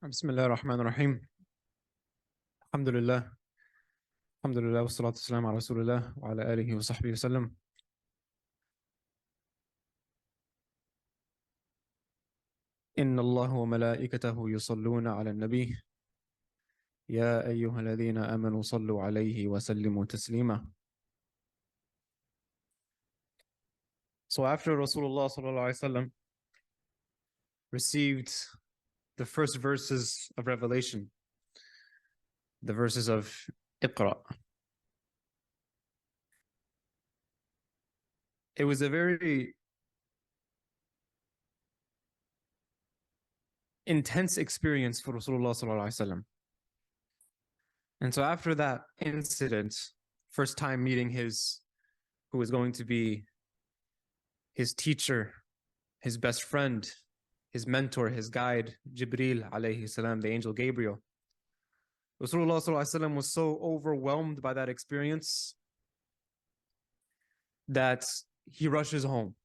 بسم الله الرحمن الرحيم. الحمد لله. الحمد لله والصلاة والسلام على رسول الله وعلى آله وصحبه وسلم. إن الله وملائكته يصلون على النبي يا أيها الذين آمنوا صلوا عليه وسلموا تسليما. So after Rasulullah sallallahu alaihi wasallam received the first verses of revelation, the verses of Iqra, it was a very intense experience for Rasulullah sallallahu alaihi wasallam. And so after that incident, first time meeting who was going to be his teacher, his best friend, his mentor, his guide, Jibreel alayhi salam, the angel Gabriel. Rasulullah sallallahu alaihi wasallam was so overwhelmed by that experience that he rushes home.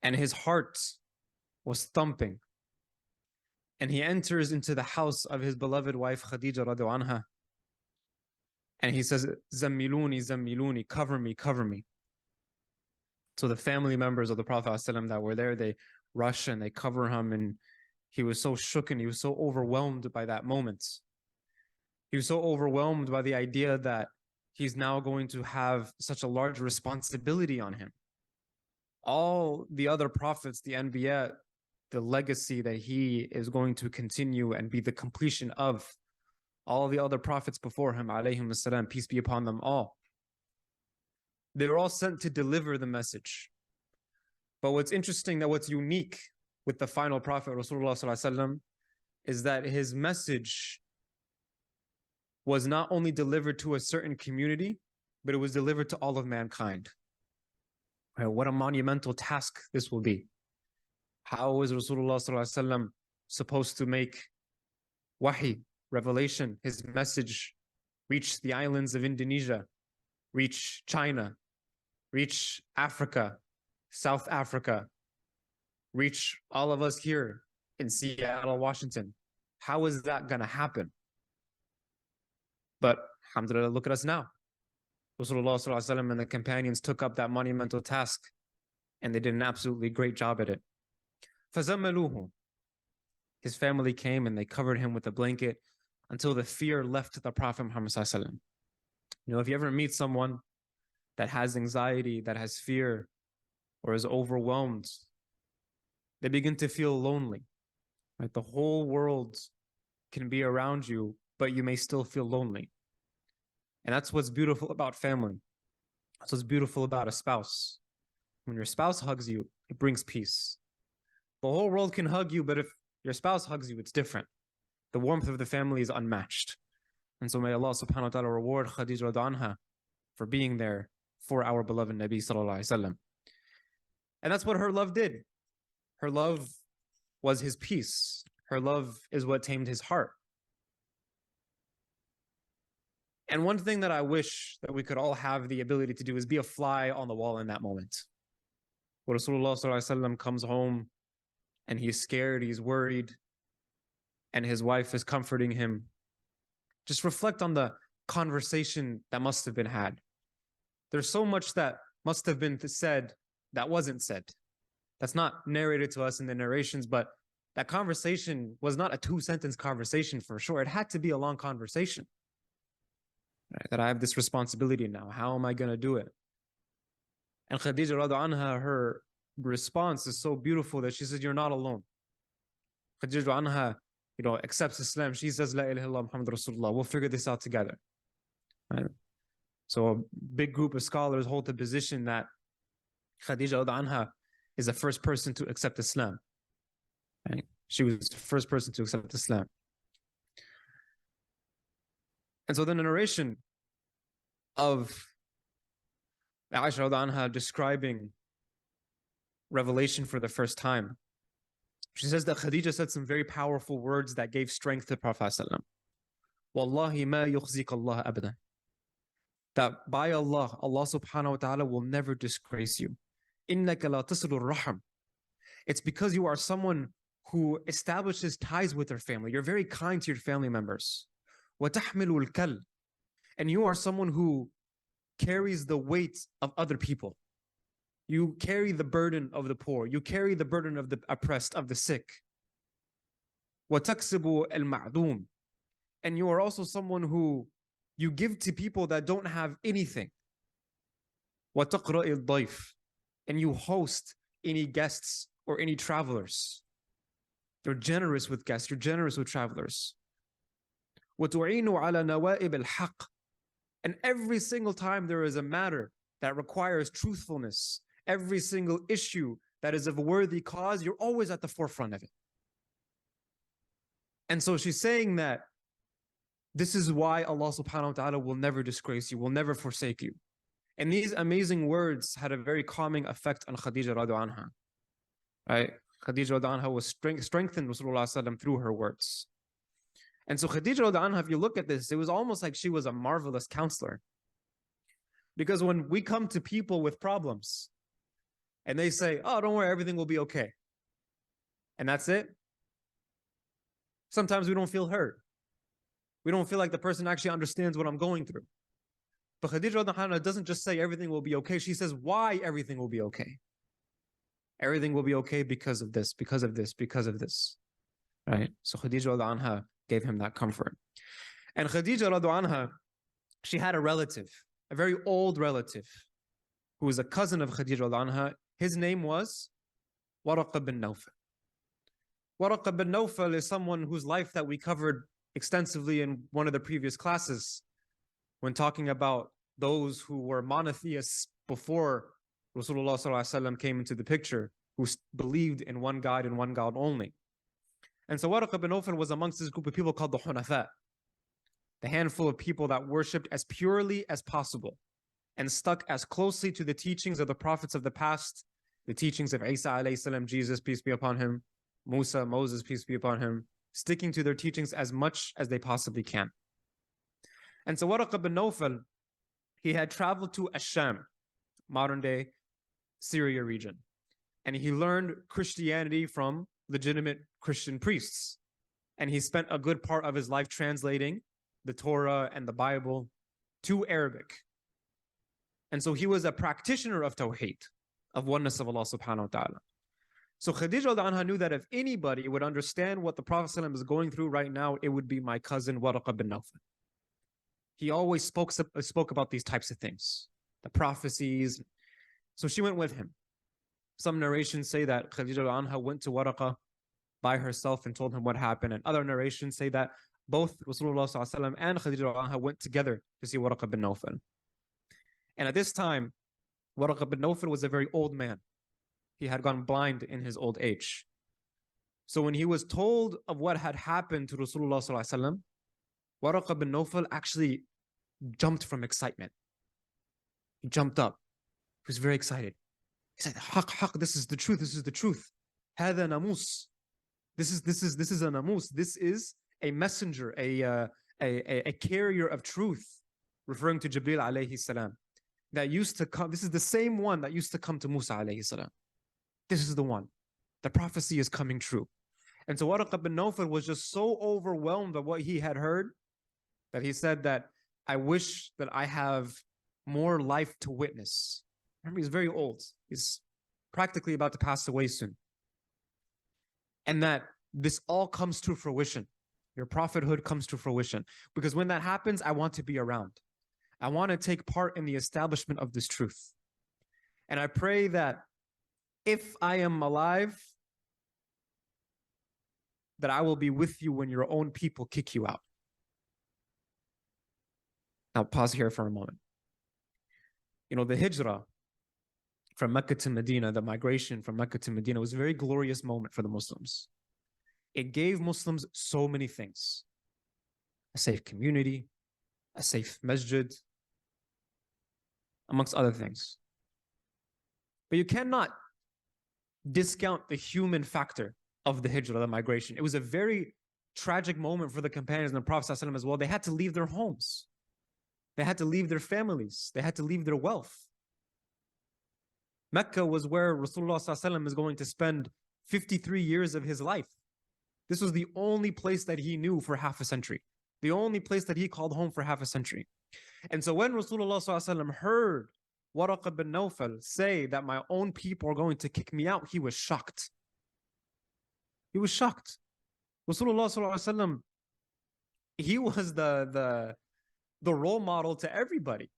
And his heart was thumping. And he enters into the house of his beloved wife Khadija radiallahu anha. And he says, Zammiluni, Zammiluni, cover me, cover me. So the family members of the Prophet ﷺ that were there, they rush and they cover him, and he was so shook and he was so overwhelmed by that moment. He was so overwhelmed by the idea that he's now going to have such a large responsibility on him. All the other prophets, the Anbiya, the legacy that he is going to continue and be the completion of all the other prophets before him, alayhim assalam, peace be upon them all. They were all sent to deliver the message. But what's interesting, that what's unique with the final prophet, Rasulullah sallallahu alaihi wasallam, is that his message was not only delivered to a certain community, but it was delivered to all of mankind. Right, what a monumental task this will be. How is Rasulullah sallallahu alaihi wasallam supposed to make wahi, revelation, his message, reach the islands of Indonesia, reach China, reach Africa, South Africa, reach all of us here in Seattle, Washington? How is that going to happen? But alhamdulillah, look at us now. Rasulullah sallallahu alaihi wasallam and the companions took up that monumental task, and they did an absolutely great job at it. فَزَمَّلُوهُ. His family came and they covered him with a blanket until the fear left the Prophet Muhammad sallallahu alaihi wasallam. You know, if you ever meet someone that has anxiety, that has fear, or is overwhelmed, they begin to feel lonely. Right? The whole world can be around you, but you may still feel lonely. And that's what's beautiful about family. That's what's beautiful about a spouse. When your spouse hugs you, it brings peace. The whole world can hug you, but if your spouse hugs you, it's different. The warmth of the family is unmatched. And so may Allah subhanahu wa ta'ala reward Khadija radiallahu anha for being there for our beloved Nabi sallallahu alaihi wasallam. And that's what her love did. Her love was his peace. Her love is what tamed his heart. And one thing that I wish that we could all have the ability to do is be a fly on the wall in that moment. When Rasulullah sallallahu alaihi wasallam comes home and he's scared, he's worried, and his wife is comforting him, just reflect on the conversation that must have been had. There's so much that must have been said that wasn't said. That's not narrated to us in the narrations, but that conversation was not a 2-sentence conversation for sure. It had to be a long conversation. Right? That I have this responsibility now. How am I going to do it? And Khadija radiallahu anha, her response is so beautiful that she said, you're not alone. Khadija radiallahu anha, accepts Islam. She says, La ilaha illallah Muhammad Rasulullah. We'll figure this out together. Right? So a big group of scholars hold the position that Khadija radiallahu anha is the first person to accept Islam. Right? She was the first person to accept Islam. And so then the narration of Aisha radiallahu anha describing revelation for the first time, she says that Khadija said some very powerful words that gave strength to Prophet ﷺ. Wallahi ma yukhzik Allah abadan. That by Allah, Allah subhanahu wa ta'ala will never disgrace you. Innaka la taslu raham. It's because you are someone who establishes ties with their family. You're very kind to your family members. وَتَحْمِلُ الْكَلْ. And you are someone who carries the weight of other people. You carry the burden of the poor. You carry the burden of the oppressed, of the sick. وَتَكْسِبُ الْمَعْدُومِ. And you are also someone who you give to people that don't have anything. وَتَقْرَئِ الضَّيْفِ. And you host any guests or any travelers. You're generous with guests. You're generous with travelers. وَتُعِينُ عَلَى نَوَائِبِ الْحَقِّ. And every single time there is a matter that requires truthfulness, every single issue that is of a worthy cause, you're always at the forefront of it. And so she's saying that this is why Allah subhanahu wa ta'ala will never disgrace you, will never forsake you. And these amazing words had a very calming effect on Khadija radiallahu anha. Right? Khadija radiallahu anha was strengthened Rasulullah through her words. And so Khadija radiallahu anha, if you look at this, it was almost like she was a marvelous counselor. Because when we come to people with problems and they say, oh, don't worry, everything will be okay. And that's it. Sometimes we don't feel heard. We don't feel like the person actually understands what I'm going through. But Khadija radiallahu anha doesn't just say everything will be okay. She says why everything will be okay. Everything will be okay because of this, because of this, because of this. Right? So Khadija radiallahu anha gave him that comfort. And Khadija radiallahu anha, she had a relative, a very old relative, who was a cousin of Khadija radiallahu anha. His name was Waraq bin Nawfal. Waraq bin Nawfal is someone whose life that we covered extensively in one of the previous classes when talking about those who were monotheists before Rasulullah ﷺ came into the picture, who believed in one God and one God only. And so Waraq bin Nawfal was amongst this group of people called the Hunafa, the handful of people that worshipped as purely as possible and stuck as closely to the teachings of the prophets of the past, the teachings of Isa alayhi salam, Jesus, peace be upon him, Musa, Moses, peace be upon him, sticking to their teachings as much as they possibly can. And so Waraq bin Nawfal, he had traveled to Ash-Sham, modern day Syria region, and he learned Christianity from legitimate Christian priests. And he spent a good part of his life translating the Torah and the Bible to Arabic. And so he was a practitioner of Tawheed, of oneness of Allah subhanahu wa ta'ala. So Khadija radiallahu anha knew that if anybody would understand what the Prophet ﷺ is going through right now, it would be my cousin Waraq bin Nawfal. He always spoke about these types of things, the prophecies. So she went with him. Some narrations say that Khadija radiallahu anha went to Waraq by herself and told him what happened. And other narrations say that both Rasulullah ﷺ and Khadija radiallahu anha went together to see Waraq bin Nawfal. And at this time, Waraq bin Nawfal was a very old man. He had gone blind in his old age. So when he was told of what had happened to Rasulullah ﷺ, Waraq bin Nawfal actually jumped from excitement. He jumped up. He was very excited. He said, Haq, this is the truth, this is the truth. هذا ناموس. This is a namus. This is a messenger, a carrier of truth, referring to Jibreel alayhi salam, that used to come. This is the same one that used to come to Musa alayhi salam. This is the one. The prophecy is coming true. And so Waraq bin Nawfal was just so overwhelmed by what he had heard that he said that, I wish that I have more life to witness. Remember, he's very old. He's practically about to pass away soon. And that this all comes to fruition. Your prophethood comes to fruition. Because when that happens, I want to be around. I want to take part in the establishment of this truth. And I pray that if I am alive, that I will be with you when your own people kick you out. Now pause here for a moment. You know, the hijrah from Mecca to Medina, the migration from Mecca to Medina, was a very glorious moment for the Muslims. It gave Muslims so many things. A safe community, a safe masjid, amongst other things. But you cannot discount the human factor of the hijrah, the migration. It was a very tragic moment for the companions and the Prophet ﷺ as well. They had to leave their homes. They had to leave their families. They had to leave their wealth. Mecca was where Rasulullah ﷺ is going to spend 53 years of his life. This was the only place that he knew for half a century, the only place that he called home for half a century. And so when Rasulullah heard Waraq bin Nawfal say that my own people are going to kick me out, he was shocked. He was shocked. Rasulullah, he was the role model to everybody.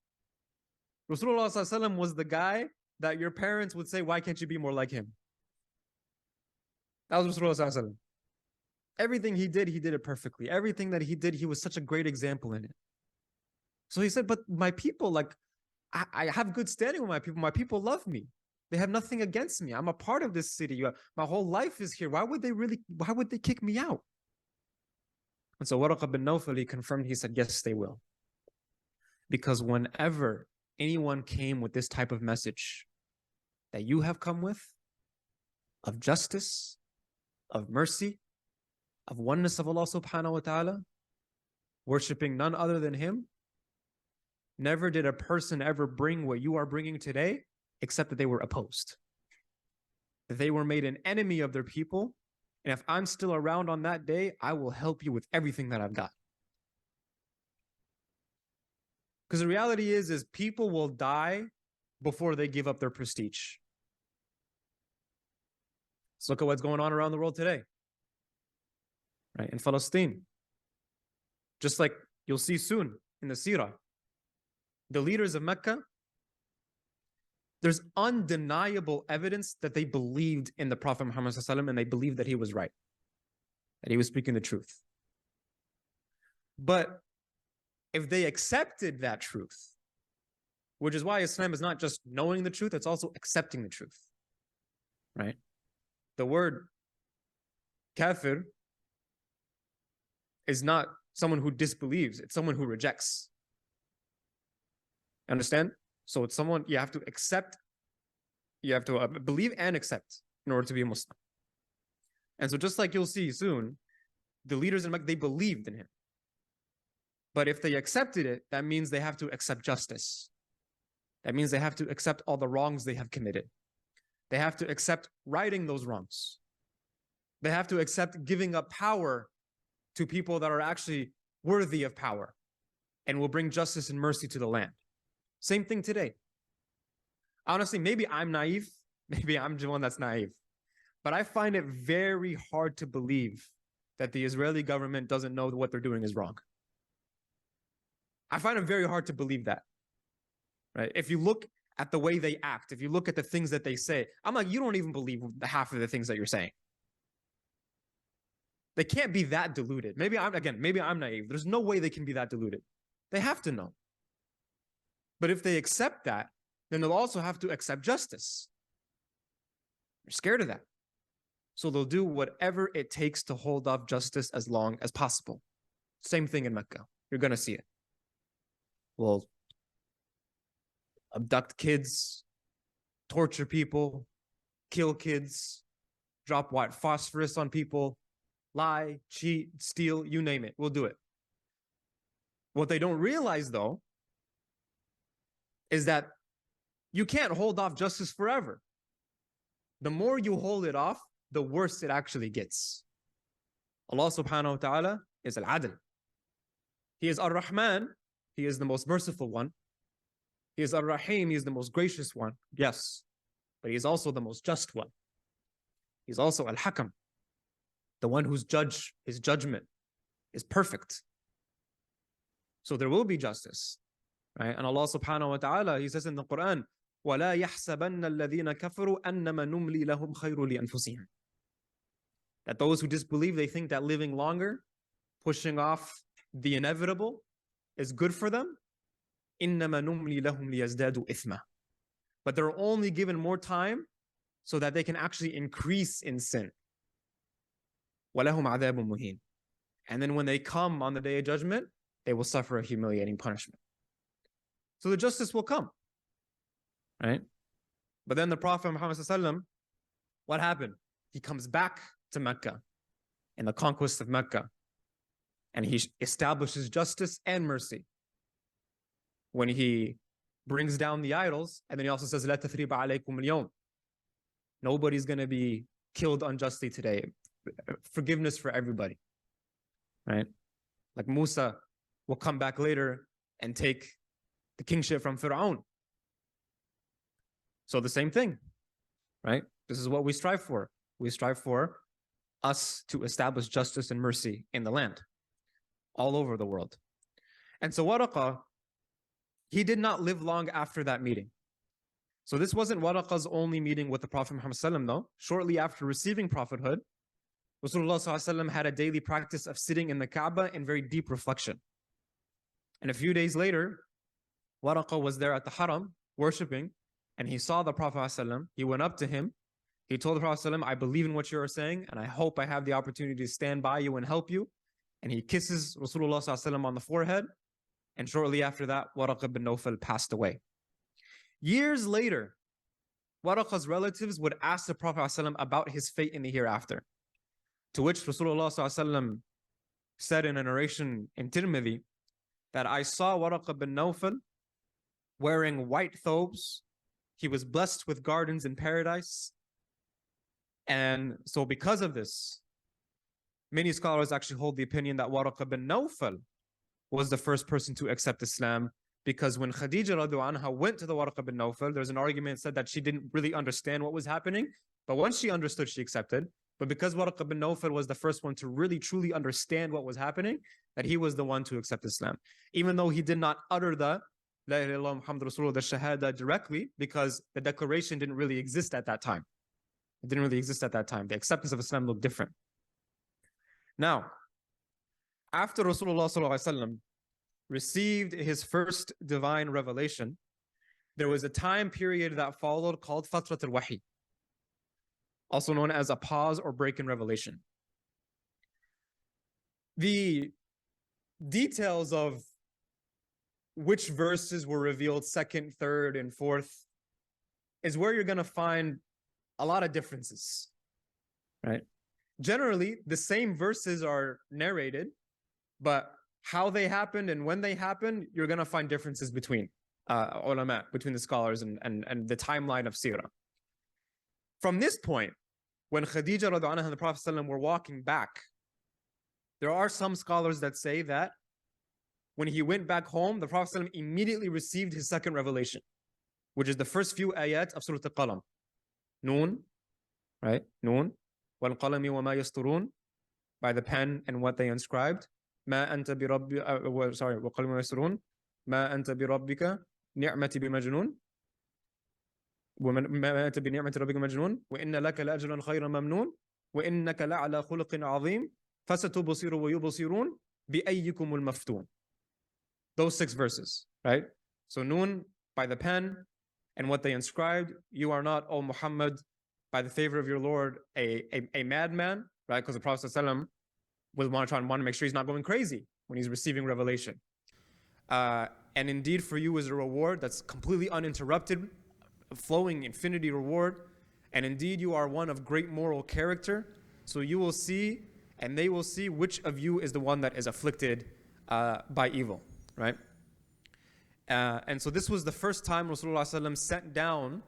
Rasulullah was the guy that your parents would say, why can't you be more like him? That was Rasulullah. Everything he did it perfectly. Everything that he did, he was such a great example in it. So he said, but my people, like, I have good standing with my people. My people love me. They have nothing against me. I'm a part of this city. My whole life is here. Why would they kick me out? And so Waraq bin Nawfal, he confirmed, he said, yes, they will. Because whenever anyone came with this type of message that you have come with, of justice, of mercy, of oneness of Allah subhanahu wa ta'ala, worshipping none other than Him, never did a person ever bring what you are bringing today, except that they were opposed. They were made an enemy of their people. And if I'm still around on that day, I will help you with everything that I've got. Because the reality is people will die before they give up their prestige. Let's look at what's going on around the world today. Right? In Palestine. Just like you'll see soon in the Seerah. The leaders of Mecca, there's undeniable evidence that they believed in the Prophet Muhammad and they believed that he was right, that he was speaking the truth. But if they accepted that truth, which is why Islam is not just knowing the truth, it's also accepting the truth, right? The word kafir is not someone who disbelieves, it's someone who rejects. Understand? So it's someone you have to accept, you have to believe and accept in order to be a Muslim. And so just like you'll see soon, the leaders in Mecca, they believed in him. But if they accepted it, that means they have to accept justice. That means they have to accept all the wrongs they have committed. They have to accept righting those wrongs. They have to accept giving up power to people that are actually worthy of power and will bring justice and mercy to the land. Same thing today. Honestly, maybe I'm naive. Maybe I'm the one that's naive. But I find it very hard to believe that the Israeli government doesn't know that what they're doing is wrong. I find it very hard to believe that. Right? If you look at the way they act, if you look at the things that they say, I'm like, you don't even believe half of the things that you're saying. They can't be that deluded. Maybe I'm naive. There's no way they can be that deluded. They have to know. But if they accept that, then they'll also have to accept justice. They're scared of that. So they'll do whatever it takes to hold off justice as long as possible. Same thing in Mecca. You're going to see it. We'll abduct kids, torture people, kill kids, drop white phosphorus on people, lie, cheat, steal, you name it. We'll do it. What they don't realize, though, is that you can't hold off justice forever. The more you hold it off, the worse it actually gets. Allah subhanahu wa ta'ala is Al-Adl. He is Ar-Rahman. He is the most merciful one. He is Ar-Rahim. He is the most gracious one. Yes. But he is also the most just one. He's also Al-Hakam. The one whose his judgment is perfect. So there will be justice. Right? And Allah subhanahu wa ta'ala, He says in the Quran, وَلَا يَحْسَبَنَّ الَّذِينَ كَفَرُوا أَنَّمَا نُمْلِي لَهُمْ خَيْرٌ لِأَنفُسِهِمْ. That those who disbelieve, they think that living longer, pushing off the inevitable, is good for them. إِنَّمَا نُمْلِي لَهُمْ لِيَزْدَادُوا إِثْمًا. But they're only given more time so that they can actually increase in sin. وَلَهُمْ عَذَابٌ مُهِينٌ. And then when they come on the day of judgment, they will suffer a humiliating punishment. So the justice will come, right? But then the Prophet Muhammad ﷺ, what happened? He comes back to Mecca in the conquest of Mecca, and he establishes justice and mercy when he brings down the idols, and then he also says, "La tathriba alaykum al-yawm." Nobody's going to be killed unjustly today. forgiveness for everybody, right? Like Musa will come back later and take the kingship from Fir'aun. So the same thing, right? This is what we strive for. We strive for us to establish justice and mercy in the land, all over the world. And so Waraqah, he did not live long after that meeting. So this wasn't Waraqah's only meeting with the Prophet Muhammad though. Shortly after receiving prophethood, Rasulullah had a daily practice of sitting in the Kaaba in very deep reflection. And a few days later, Waraqah was there at the Haram, worshipping, and he saw the Prophet. He went up to him. He told the Prophet, I believe in what you are saying, and I hope I have the opportunity to stand by you and help you. And he kisses Rasulullah on the forehead. And shortly after that, Waraqah bin Nawfal passed away. Years later, Waraqah's relatives would ask the Prophet about his fate in the hereafter. To which Rasulullah said in a narration in Tirmidhi that I saw Waraqah bin Nawfal wearing white thobes. He was blessed with gardens in paradise. And so because of this, many scholars actually hold the opinion that Waraqah bin Nawfal was the first person to accept Islam, because when Khadija radiallahu anha went to the Waraqah bin Nawfal, there's an argument that said that she didn't really understand what was happening, but once she understood, she accepted. But because Waraqah bin Nawfal was the first one to really truly understand what was happening, that he was the one to accept Islam, even though he did not utter the La ilaha illallah Muhammad Rasulullah, the Shahada directly, because the declaration didn't really exist at that time. It didn't really exist at that time. The acceptance of Islam looked different. Now, after Rasulullah received his first divine revelation, there was a time period that followed called Fatrat al-Wahi, also known as a pause or break in revelation. The details of which verses were revealed second, third, and fourth is where you're going to find a lot of differences, right? Generally, the same verses are narrated, but how they happened and when they happened, you're going to find differences between ulama, between the scholars and the timeline of Seerah. From this point, when Khadija radiallahu anha and the Prophet ﷺ were walking back, there are some scholars that say that when he went back home, the Prophet ﷺ immediately received his second revelation, which is the first few ayat of Surah Al-Qalam. Noon, right? Noon. وَالْقَلَمِ وَمَا يَسْطُرُونَ, by the pen and what they inscribed. مَا أَنْتَ بِرَبِّكَ sorry, وَالْقَلَمِ وَمَا يَسْطُرُونَ مَا أَنْتَ بِرَبِّكَ نِعْمَةِ بِمَجْنُونَ وَمَا أَنْتَ بِنِعْمَةِ رَبِّكَ مَجْنُونَ وَإِنَّ لَكَ لَأَجْرًا خَيْرًا مَمْنُونَ وَإِنَّكَ لَعَلَى خُلُقٍ عَظِيمٍ فَسَتُبْصِرُ وَيُبْصِرُونَ بِأَيِّكُمُ الْمَفْتُونَ. Those 6 verses, right? So Noon, by the pen and what they inscribed. You are not, O Muhammad, by the favor of your Lord, a madman, right? Because the Prophet ﷺ was want to make sure he's not going crazy when he's receiving revelation. And indeed, for you is a reward that's completely uninterrupted, flowing infinity reward. And indeed, you are one of great moral character. So you will see, and they will see, which of you is the one that is afflicted by evil, right? And so this was the first time Rasulullah ﷺ sent down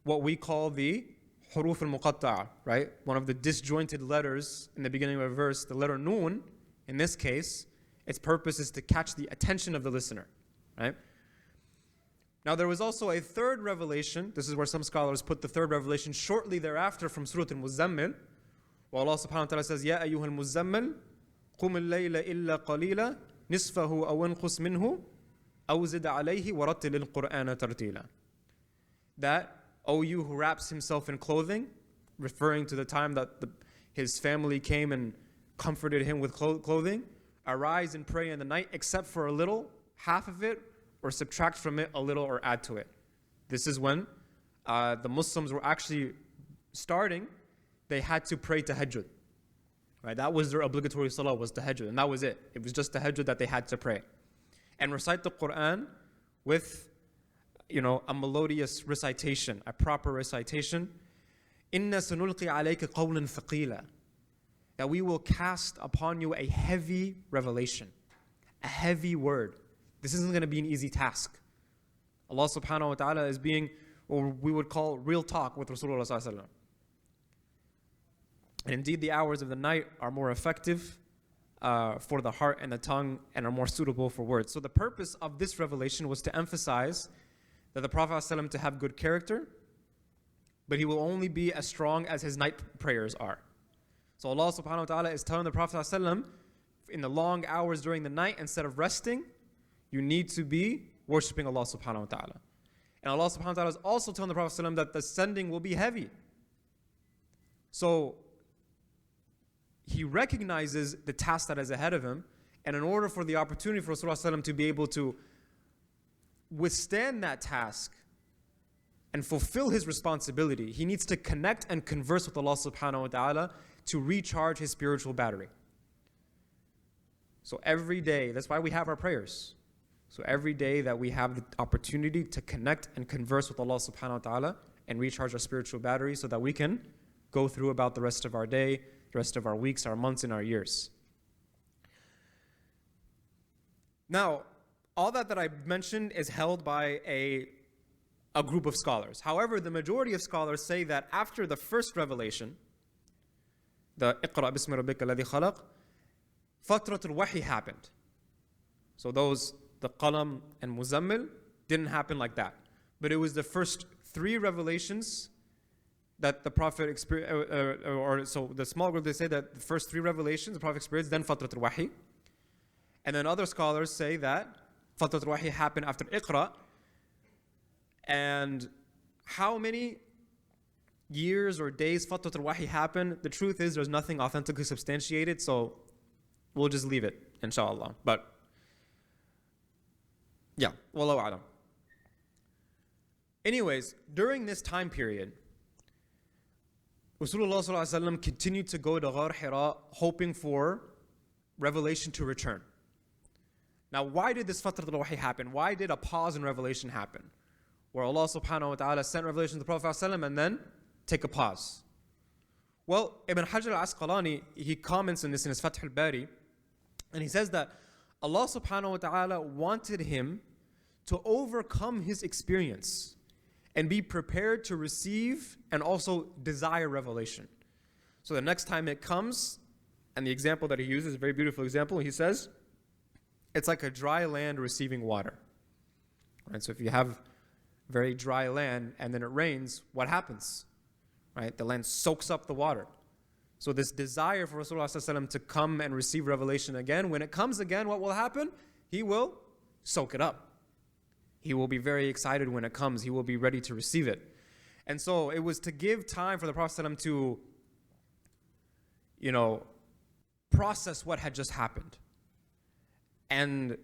what we call the huruf al-muqatta'a, right? One of the disjointed letters in the beginning of a verse, the letter Noon, in this case, its purpose is to catch the attention of the listener, right? Now there was also a third revelation. This is where some scholars put the third revelation shortly thereafter from Surah Al-Muzammil, where Allah subhanahu wa ta'ala says, Ya ayyuhal muzammil, qum al-layla illa qalila, nisfahu aw inqus minhu, aw zid alayhi wa rattil al-Qur'ana tartila. That, O you who wraps himself in clothing, referring to the time that his family came and comforted him with clothing, arise and pray in the night, except for a little, half of it, or subtract from it a little or add to it. This is when the Muslims were actually starting, they had to pray tahajjud. Right? That was their obligatory salah, was tahajjud, and that was it. It was just tahajjud that they had to pray. And recite the Quran with, a melodious recitation, a proper recitation. إِنَّ سَنُلْقِي عَلَيْكَ قَوْلًا ثَقِيلًا. That we will cast upon you a heavy revelation, a heavy word. This isn't going to be an easy task. Allah subhanahu wa ta'ala is being, or we would call real talk with Rasulullah sallallahu alaihi wasallam. And indeed, the hours of the night are more effective for the heart and the tongue and are more suitable for words. So the purpose of this revelation was to emphasize that the Prophet ﷺ to have good character, but he will only be as strong as his night prayers are. So Allah subhanahu wa ta'ala is telling the Prophet ﷺ in the long hours during the night, instead of resting, you need to be worshipping Allah subhanahu wa ta'ala. And Allah subhanahu wa ta'ala is also telling the Prophet ﷺ that the sending will be heavy. So he recognizes the task that is ahead of him, and in order for the opportunity for Rasulullah ﷺ to be able to withstand that task and fulfill his responsibility, he needs to connect and converse with Allah subhanahu wa ta'ala to recharge his spiritual battery. So every day, that's why we have our prayers. So every day that we have the opportunity to connect and converse with Allah subhanahu wa ta'ala and recharge our spiritual battery so that we can go through about the rest of our day, the rest of our weeks, our months, and our years. Now, all that I mentioned is held by a group of scholars. However, the majority of scholars say that after the first revelation, the Iqra bismi rabbika alladhi khalaq, Fatrat al-Wahi happened. So the Qalam and Muzammil didn't happen like that. But it was the first 3 revelations that the Prophet experienced, so the small group, they say that the first 3 revelations the Prophet experienced, then Fatrat al-Wahi. And then other scholars say that Fatrat al-Wahi happened after Iqra. And how many years or days Fatrat al-Wahi happened, the truth is there's nothing authentically substantiated, so we'll just leave it, inshallah. But yeah, wallahu a'lam. Anyways, during this time period, Rasulullah sallallahu alaihi wasallam continued to go to Ghar Hira hoping for revelation to return. Now, why did this Fatrat al-Wahi happen? Why did a pause in revelation happen? Where Allah subhanahu wa ta'ala sent revelation to the Prophet ﷺ and then take a pause. Well, Ibn Hajar al-Asqalani, he comments on this in his Fath al-Bari, and he says that Allah subhanahu wa ta'ala wanted him to overcome his experience and be prepared to receive and also desire revelation. So the next time it comes, and the example that he uses is a very beautiful example, he says, it's like a dry land receiving water. Right? So if you have very dry land and then it rains, what happens? Right? The land soaks up the water. So this desire for Rasulullah ﷺ to come and receive revelation again, when it comes again, what will happen? He will soak it up. He will be very excited when it comes. He will be ready to receive it. And so it was to give time for the Prophet ﷺ to, process what had just happened. And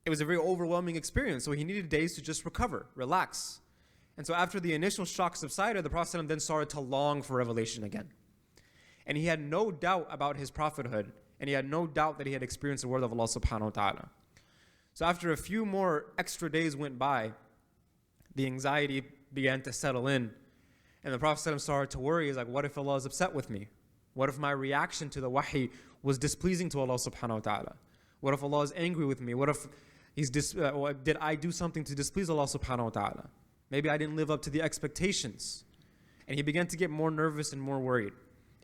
it was a very overwhelming experience, so he needed days to just recover, relax. And so after the initial shock subsided, the Prophet ﷺ then started to long for revelation again. And he had no doubt about his prophethood, and he had no doubt that he had experienced the word of Allah subhanahu wa ta'ala. So after a few more extra days went by, the anxiety began to settle in, and the Prophet ﷺ started to worry. He's like, what if Allah is upset with me? What if my reaction to the wahi was displeasing to Allah subhanahu wa ta'ala? What if Allah is angry with me? What if did I do something to displease Allah subhanahu wa ta'ala? Maybe I didn't live up to the expectations. And he began to get more nervous and more worried.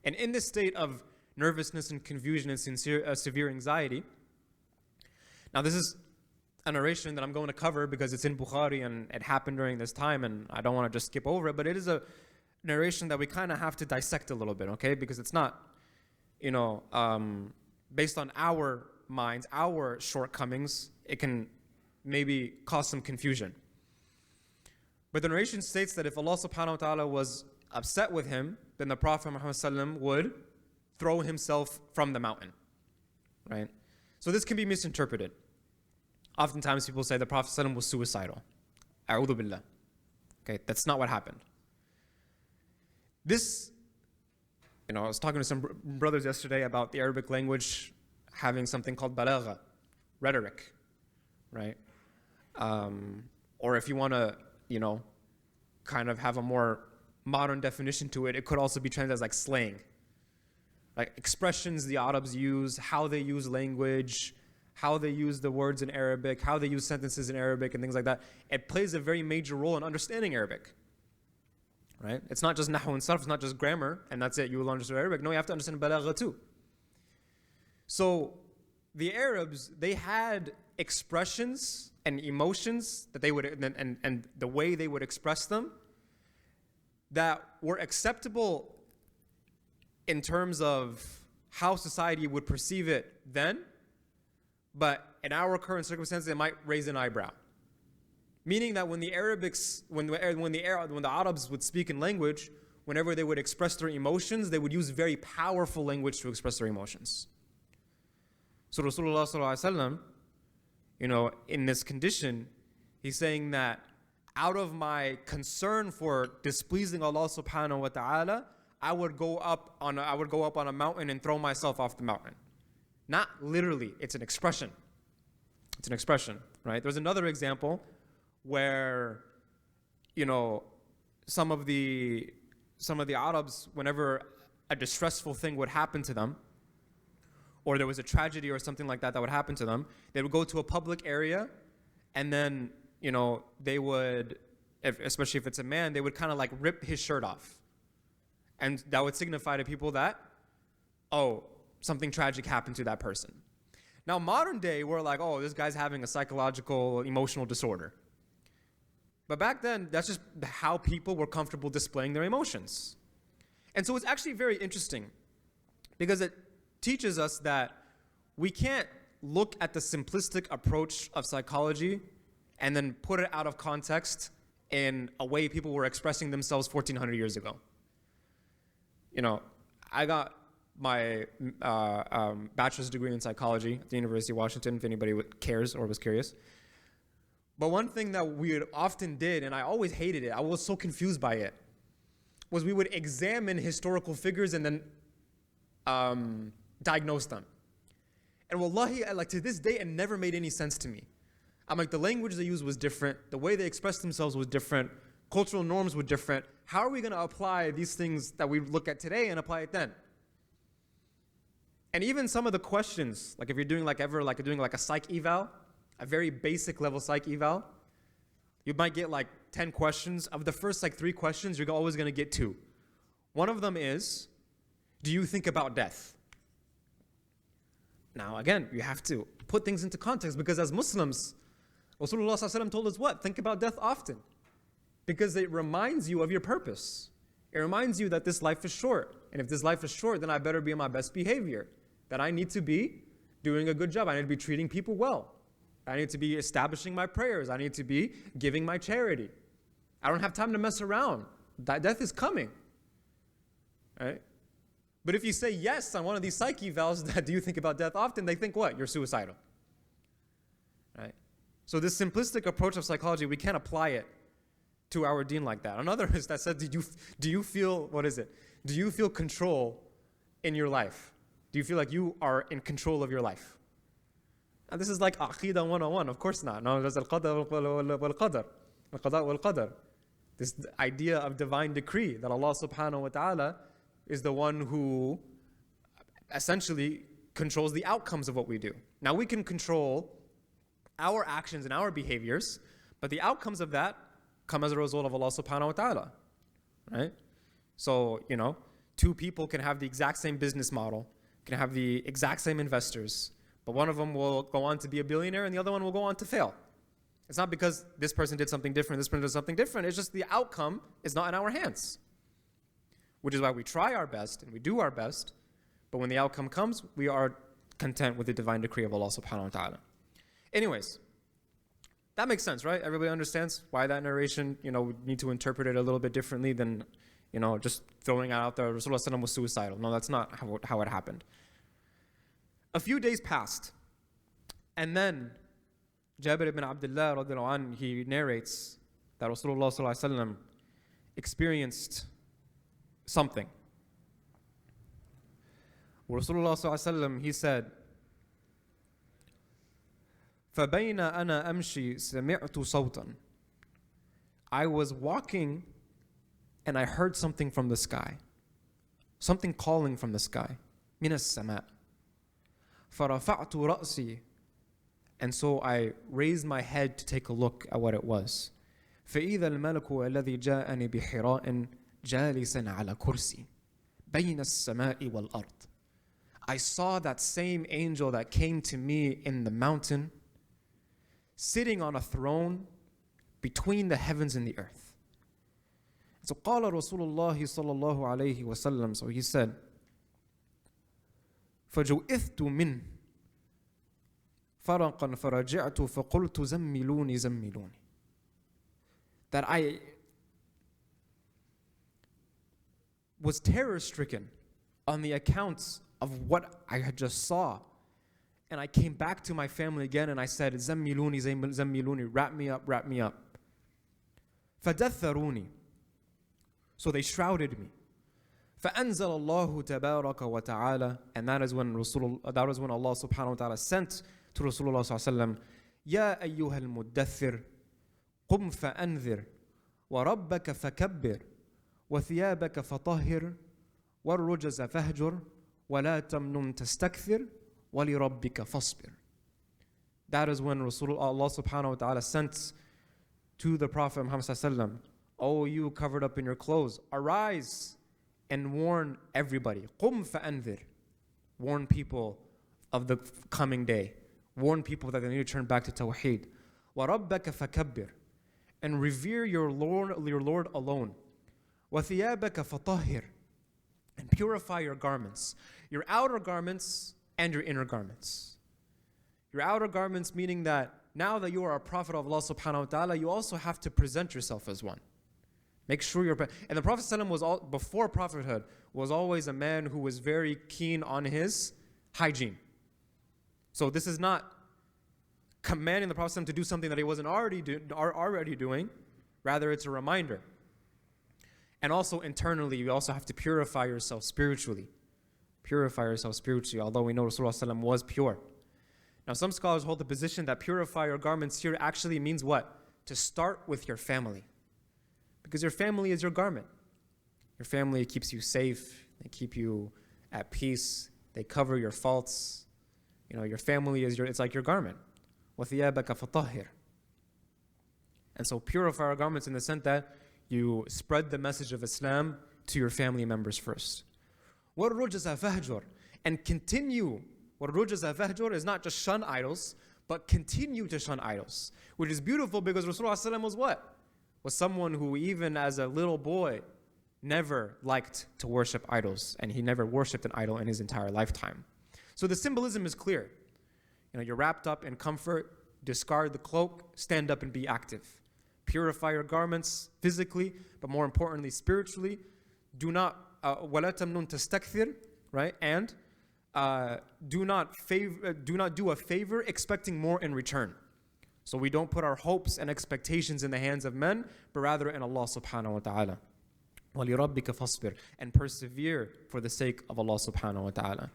And in this state of nervousness and confusion and severe anxiety, now this is a narration that I'm going to cover because it's in Bukhari and it happened during this time, and I don't want to just skip over it, but it is a narration that we kind of have to dissect a little bit, okay? Because it's not, based on our minds, our shortcomings, it can maybe cause some confusion. But the narration states that if Allah subhanahu wa ta'ala was upset with him, then the Prophet Muhammad sallam would throw himself from the mountain, right? So this can be misinterpreted. Oftentimes people say the Prophet sallam was suicidal. A'udhu billah. Okay, that's not what happened. This, I was talking to some brothers yesterday about the Arabic language having something called balagha, rhetoric, right? Or if you want to, kind of have a more modern definition to it, it could also be translated as like slang. Like expressions the Arabs use, how they use language, how they use the words in Arabic, how they use sentences in Arabic and things like that. It plays a very major role in understanding Arabic. right? It's not just nahw and sarf, it's not just grammar, and that's it, you will understand Arabic. No, you have to understand balagha too. So the Arabs, they had expressions and emotions that they would, and the way they would express them that were acceptable in terms of how society would perceive it then, but in our current circumstances, it might raise an eyebrow. Meaning that when the Arabs would speak in language, whenever they would express their emotions, they would use very powerful language to express their emotions. So Rasulullah sallallahu alaihi wasallam, in this condition, he's saying that out of my concern for displeasing Allah subhanahu wa ta'ala, I would go up on a mountain and throw myself off the mountain. Not literally, it's an expression. It's an expression, right? There's another example where, some of the Arabs, whenever a distressful thing would happen to them, or there was a tragedy or something like that would happen to them, they would go to a public area, and then, they would, especially if it's a man, they would kind of like rip his shirt off. And that would signify to people that, oh, something tragic happened to that person. Now, modern day, we're like, oh, this guy's having a psychological, emotional disorder. But back then, that's just how people were comfortable displaying their emotions. And so it's actually very interesting because it teaches us that we can't look at the simplistic approach of psychology and then put it out of context in a way people were expressing themselves 1400 years ago. I got my bachelor's degree in psychology at the University of Washington, if anybody cares or was curious. But one thing that we often did, and I always hated it, I was so confused by it, was we would examine historical figures and then diagnose them. And wallahi, to this day, it never made any sense to me. I'm like, the language they used was different, the way they expressed themselves was different, cultural norms were different. How are we going to apply these things that we look at today and apply it then? And even some of the questions, like if you're doing doing a psych eval, a very basic level psych eval, you might get 10 questions. Of the first 3 questions, you're always going to get 2. One of them is, do you think about death? Now again, you have to put things into context because as Muslims, Rasulullah sallallahu alaihi wasallam told us what? Think about death often. Because it reminds you of your purpose. It reminds you that this life is short. And if this life is short, then I better be on my best behavior. That I need to be doing a good job. I need to be treating people well. I need to be establishing my prayers. I need to be giving my charity. I don't have time to mess around. That death is coming. Right? But if you say yes on one of these psych evals that do you think about death often, they think what? You're suicidal. Right? So this simplistic approach of psychology, we can't apply it to our deen like that. Another is that said, do you feel, what is it? Do you feel control in your life? Do you feel like you are in control of your life? And this is like Aqidah 101. Of course not. No, there's al-qadar wal-qadar. Al-qada wal-qadar. This idea of divine decree, that Allah subhanahu wa ta'ala is the one who essentially controls the outcomes of what we do. Now we can control our actions and our behaviors, but the outcomes of that come as a result of Allah subhanahu wa ta'ala, right? So, 2 people can have the exact same business model, can have the exact same investors, but one of them will go on to be a billionaire and the other one will go on to fail. It's not because this person did something different, this person did something different. It's just the outcome is not in our hands, which is why we try our best and we do our best, but when the outcome comes, we are content with the divine decree of Allah subhanahu wa ta'ala. Anyways, that makes sense, right? Everybody understands why that narration, we need to interpret it a little bit differently than, just throwing out there, Rasulullah was suicidal. No, that's not how it happened. A few days passed, and then Jabir ibn Abdullah radiallahu anhu, he narrates that Rasulullah sallallahu alaihi wasallam experienced something. Rasulullah sallallahu alaihi wasallam, he said, فَبَيْنَ أَنَا أَمْشِي سَمِعْتُ صَوْتًا. I was walking and I heard something from the sky. Something calling from the sky. مِنَ السَّمَاءِ. فَرَفَعْتُ رَأْسِي. And so I raised my head to take a look at what it was. فَإِذَا الْمَلَكُ الَّذِي جَاءَنِي بِحِرَاءٍ جالسا على كرسي بين السماء والأرض. I saw that same angel that came to me in the mountain sitting on a throne between the heavens and the earth. So قال رسول الله صلى الله عليه وسلم, so he said, فجئت منه فرقا فرجعت فقلت زملوني زملوني. That I was terror-stricken on the accounts of what I had just saw. And I came back to my family again and I said, زملوني زملوني, wrap me up, wrap me up. فدثروني, so they shrouded me. فأنزل الله تبارك وتعالى, and that is when Allah subhanahu wa ta'ala sent to Rasulullah sallallahu alayhi wa sallam, يا أيها المدثر قم فأنذر وربك فكبر وثيابك فطهر والرجز فهجر ولا تمنن تستكثر وَلِرَبِّكَ فَاصْبِرْ. That is when Allah subhanahu wa ta'ala sent to the Prophet Muhammad sallallahu alaihi wasallam, "O you covered up in your clothes, arise and warn everybody. قُمْ فَأَنذِرْ. Warn people of the coming day. Warn people that they need to turn back to Tawheed. وَرَبَّكَ فَكَبِّرْ. And revere your Lord alone. وَثِيَابَكَ فَطَهِّرْ. And purify your garments. Your outer garments and your inner garments. Your outer garments meaning that now that you are a prophet of Allah subhanahu wa ta'ala, you also have to present yourself as one. Make sure you're... And the Prophet ﷺ before prophethood, was always a man who was very keen on his hygiene. So this is not commanding the Prophet ﷺ to do something that he wasn't already doing. Rather, it's a reminder. And also internally, you also have to purify yourself spiritually. Purify yourself spiritually, although we know Rasulullah ﷺ was pure. Now, some scholars hold the position that purify your garments here actually means what? To start with your family. Because your family is your garment. Your family keeps you safe. They keep you at peace. They cover your faults. You know, your family is it's like your garment. وَثِيَابَكَ فَطَهِّرْ. And so purify our garments in the sense that you spread the message of Islam to your family members first. وَالرُّجْزَ فَهْجُرْ. And continue. وَالرُّجْزَ فَهْجُرْ is not just shun idols, but continue to shun idols. Which is beautiful because Rasulullah ﷺ was what? Was someone who even as a little boy never liked to worship idols. And he never worshipped an idol in his entire lifetime. So the symbolism is clear. You know, you're wrapped up in comfort, discard the cloak, stand up and be active. Purify your garments physically, but more importantly, spiritually. Do not وَلَا تَمْنُن تَسْتَكْثِرْ, right? And do not do a favor expecting more in return. So we don't put our hopes and expectations in the hands of men, but rather in Allah subhanahu wa ta'ala. وَلِرَبِّكَ فَاصْبِرْ. And persevere for the sake of Allah subhanahu wa ta'ala.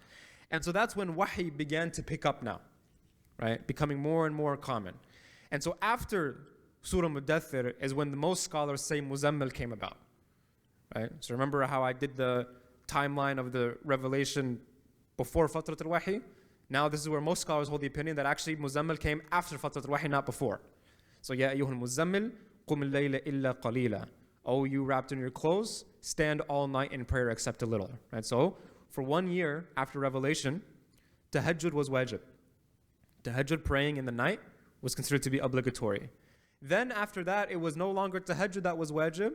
And so that's when wahi began to pick up now, right? Becoming more and more common. And so after Surah Mudaththir is when the most scholars say Muzammil came about. Right? So remember how I did the timeline of the revelation before Fatrat al-Wahi? Now this is where most scholars hold the opinion that actually Muzammil came after Fatrat al-Wahi, not before. So Ya ayyuhal Muzammil, qum al-layla illa qalila. Oh, you wrapped in your clothes, stand all night in prayer except a little. Right? So for 1 year after revelation, tahajjud was wajib. Tahajjud, praying in the night, was considered to be obligatory. Then after that, it was no longer tahajjud that was wajib,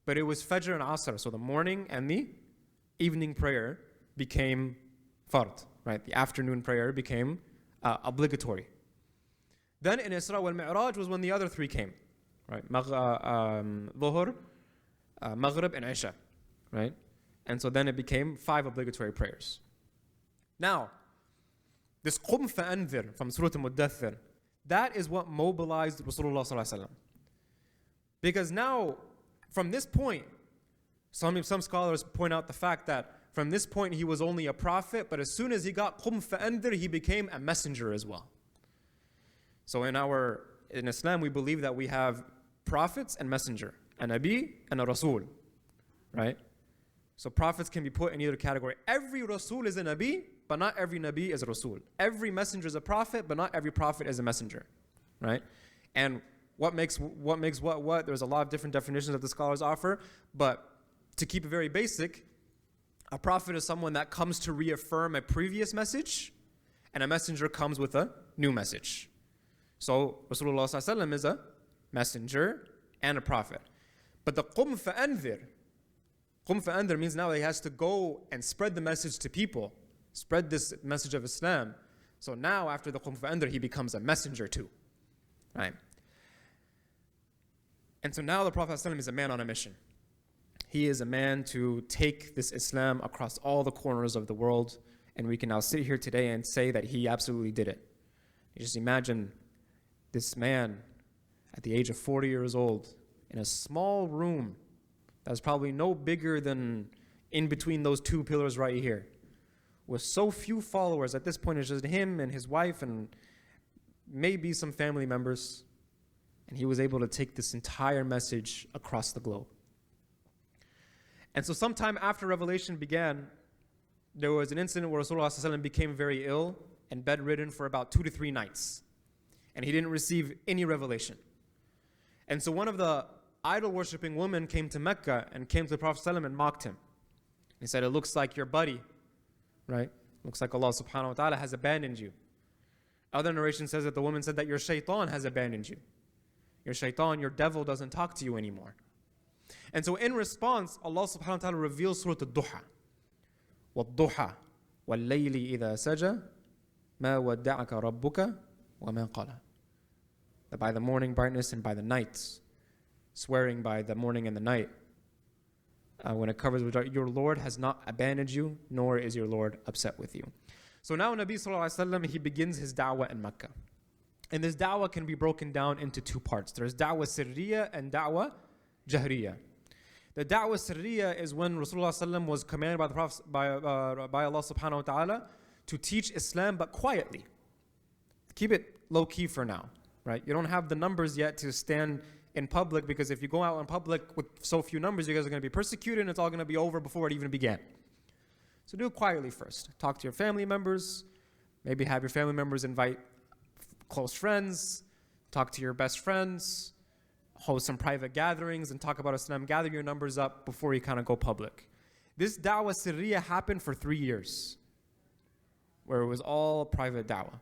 but it was Fajr and Asr. So the morning and the evening prayer became fard, right? The afternoon prayer became obligatory. Then in Isra wal Mi'raj was when the other three came, right? Dhuhr, Maghrib, and Isha, right? And so then it became 5 obligatory prayers. Now, this Qum fa'anzir from Surah Al-Mudaththir, that is what mobilized Rasulullah sallallahu alaihi wasallam. Because now, from this point, some scholars point out the fact that from this point he was only a prophet, but as soon as he got Qum fa'anzir, he became a messenger as well. So in Islam, we believe that we have prophets and messenger, a Nabi and a Rasul, right? So prophets can be put in either category. Every Rasul is a Nabi, but not every Nabi is a Rasul. Every messenger is a prophet, but not every prophet is a messenger, right? And what makes what? There's a lot of different definitions that the scholars offer, but To keep it very basic, a prophet is someone that comes to reaffirm a previous message, and a messenger comes with a new message. So Rasulullah ﷺ is a messenger and a prophet. But the qum fa'andir means now he has to go and spread the message to people, spread this message of Islam. So now after the qum fa'andir, he becomes a messenger too, right? And so now the Prophet ﷺ is a man on a mission. He is a man to take this Islam across all the corners of the world, and we can now sit here today and say that he absolutely did it. You just imagine this man at the age of 40 years old in a small room that was probably no bigger than in between those two pillars right here, with so few followers. At this point, it's just him and his wife and maybe some family members, and he was able to take this entire message across the globe. And so sometime after revelation began, there was an incident where Rasulullah ﷺ became very ill and bedridden for about 2 to 3 nights. And he didn't receive any revelation. And so one of the idol-worshipping women came to Mecca and came to the Prophet ﷺ and mocked him. He said, it looks like your buddy, right? Looks like Allah subhanahu wa ta'ala has abandoned you. Other narration says that the woman said that your shaitan has abandoned you. Your shaitan, your devil doesn't talk to you anymore. And so in response, Allah subhanahu wa ta'ala reveals Surah Al-Duha. وَالضُّحَى وَاللَّيْلِ إِذَا سَجَى مَا وَدَّعَكَ رَبُّكَ وَمَا قَلَى. That by the morning brightness and by the night, swearing by the morning and the night, when it covers your Lord has not abandoned you, nor is your Lord upset with you. So now Nabi sallallahu alaihi wasallam, he begins his da'wah in Mecca. And this da'wah can be broken down into 2 parts. There's da'wah sirriya and da'wah jahriya. The da'wah sirriya is when Rasulullah ﷺ was commanded by the Prophet, by Allah subhanahu wa ta'ala to teach Islam, but quietly. Keep it low-key for now, right? You don't have the numbers yet to stand in public, because if you go out in public with so few numbers, you guys are going to be persecuted and it's all going to be over before it even began. So do it quietly first. Talk to your family members. Maybe have your family members invite close friends. Talk to your best friends. Host some private gatherings and talk about Islam. Gather your numbers up before you kind of go public. This da'wah sirriya happened for 3 years, where it was all private da'wah,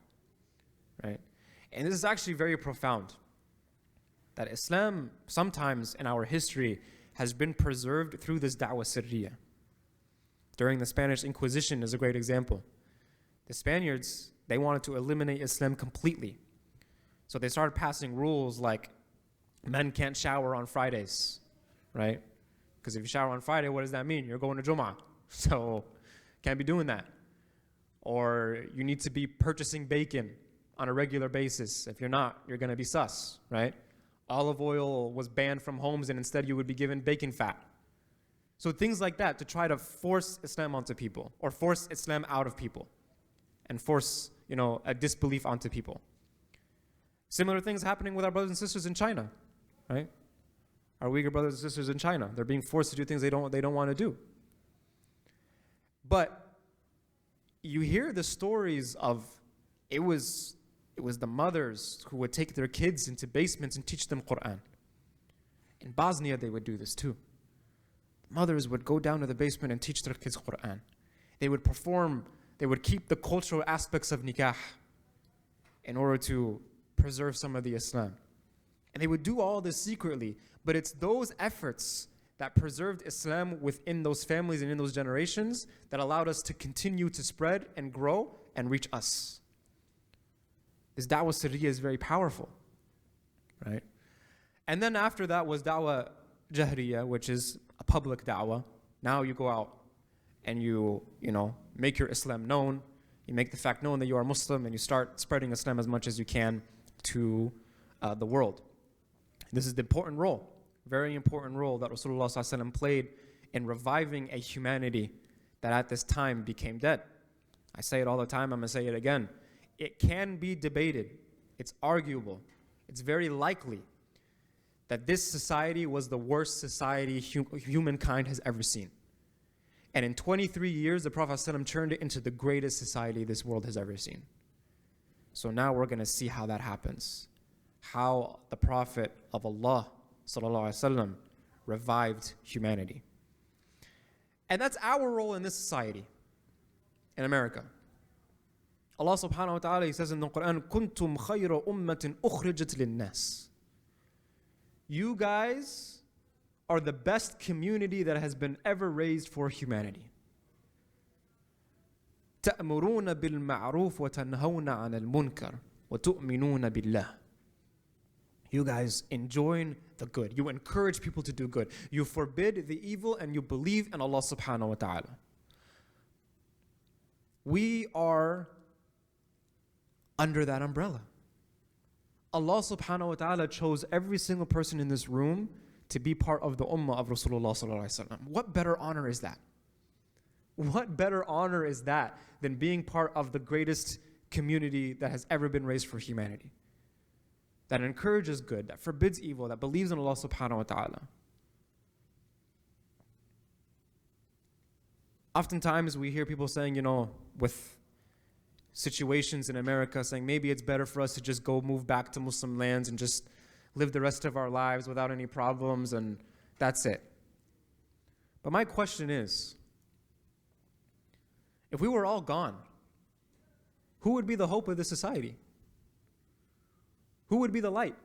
right? And this is actually very profound, that Islam sometimes in our history has been preserved through this da'wah sirriya. During the Spanish Inquisition is a great example. The Spaniards, they wanted to eliminate Islam completely. So they started passing rules like men can't shower on Fridays, right? Because if you shower on Friday, what does that mean? You're going to Jummah. So can't be doing that. Or you need to be purchasing bacon on a regular basis. If you're not, you're going to be sus, right? Olive oil was banned from homes, and instead you would be given bacon fat. So things like that to try to force Islam onto people, or force Islam out of people, and force, a disbelief onto people. Similar things happening with our brothers and sisters in China, right? Our Uyghur brothers and sisters in China, they're being forced to do things they don't want to do. But you hear the stories of it was the mothers who would take their kids into basements and teach them Quran. In Bosnia, they would do this too. Mothers would go down to the basement and teach their kids Quran. They would keep the cultural aspects of nikah in order to preserve some of the Islam. And they would do all this secretly, but it's those efforts that preserved Islam within those families and in those generations that allowed us to continue to spread and grow and reach us. This da'wah sirriya is very powerful, right? And then after that was da'wah jahriya, which is a public da'wah. Now you go out and you make your Islam known. You make the fact known that you are Muslim, and you start spreading Islam as much as you can to the world. This is the important role, very important role that Rasulullah ﷺ played in reviving a humanity that at this time became dead. I say it all the time, I'm going to say it again. It can be debated, it's arguable, it's very likely that this society was the worst society humankind has ever seen. And in 23 years, the Prophet ﷺ turned it into the greatest society this world has ever seen. So now we're going to see how that happens. How the Prophet of Allah ﷺ revived humanity. And that's our role in this society, in America. Allah subhanahu wa ta'ala, He says in the Quran, كُنْتُمْ خَيْرَ أُمَّةٍ أُخْرِجَتْ لِلنَّاسِ. You guys are the best community that has been ever raised for humanity. تَأْمُرُونَ بِالْمَعْرُوفِ وَتَنْهَوْنَ عَنَ الْمُنْكَرِ وَتُؤْمِنُونَ بِاللَّهِ. You guys enjoin the good. You encourage people to do good. You forbid the evil and you believe in Allah subhanahu wa ta'ala. We are under that umbrella. Allah subhanahu wa ta'ala chose every single person in this room to be part of the ummah of Rasulullah sallallahu alaihi wasallam. What better honor is that? What better honor is that than being part of the greatest community that has ever been raised for humanity? That encourages good, that forbids evil, that believes in Allah subhanahu wa ta'ala. Oftentimes we hear people saying, with situations in America, saying maybe it's better for us to just go move back to Muslim lands and just live the rest of our lives without any problems and that's it. But my question is, if we were all gone, who would be the hope of this society? Who would be the light?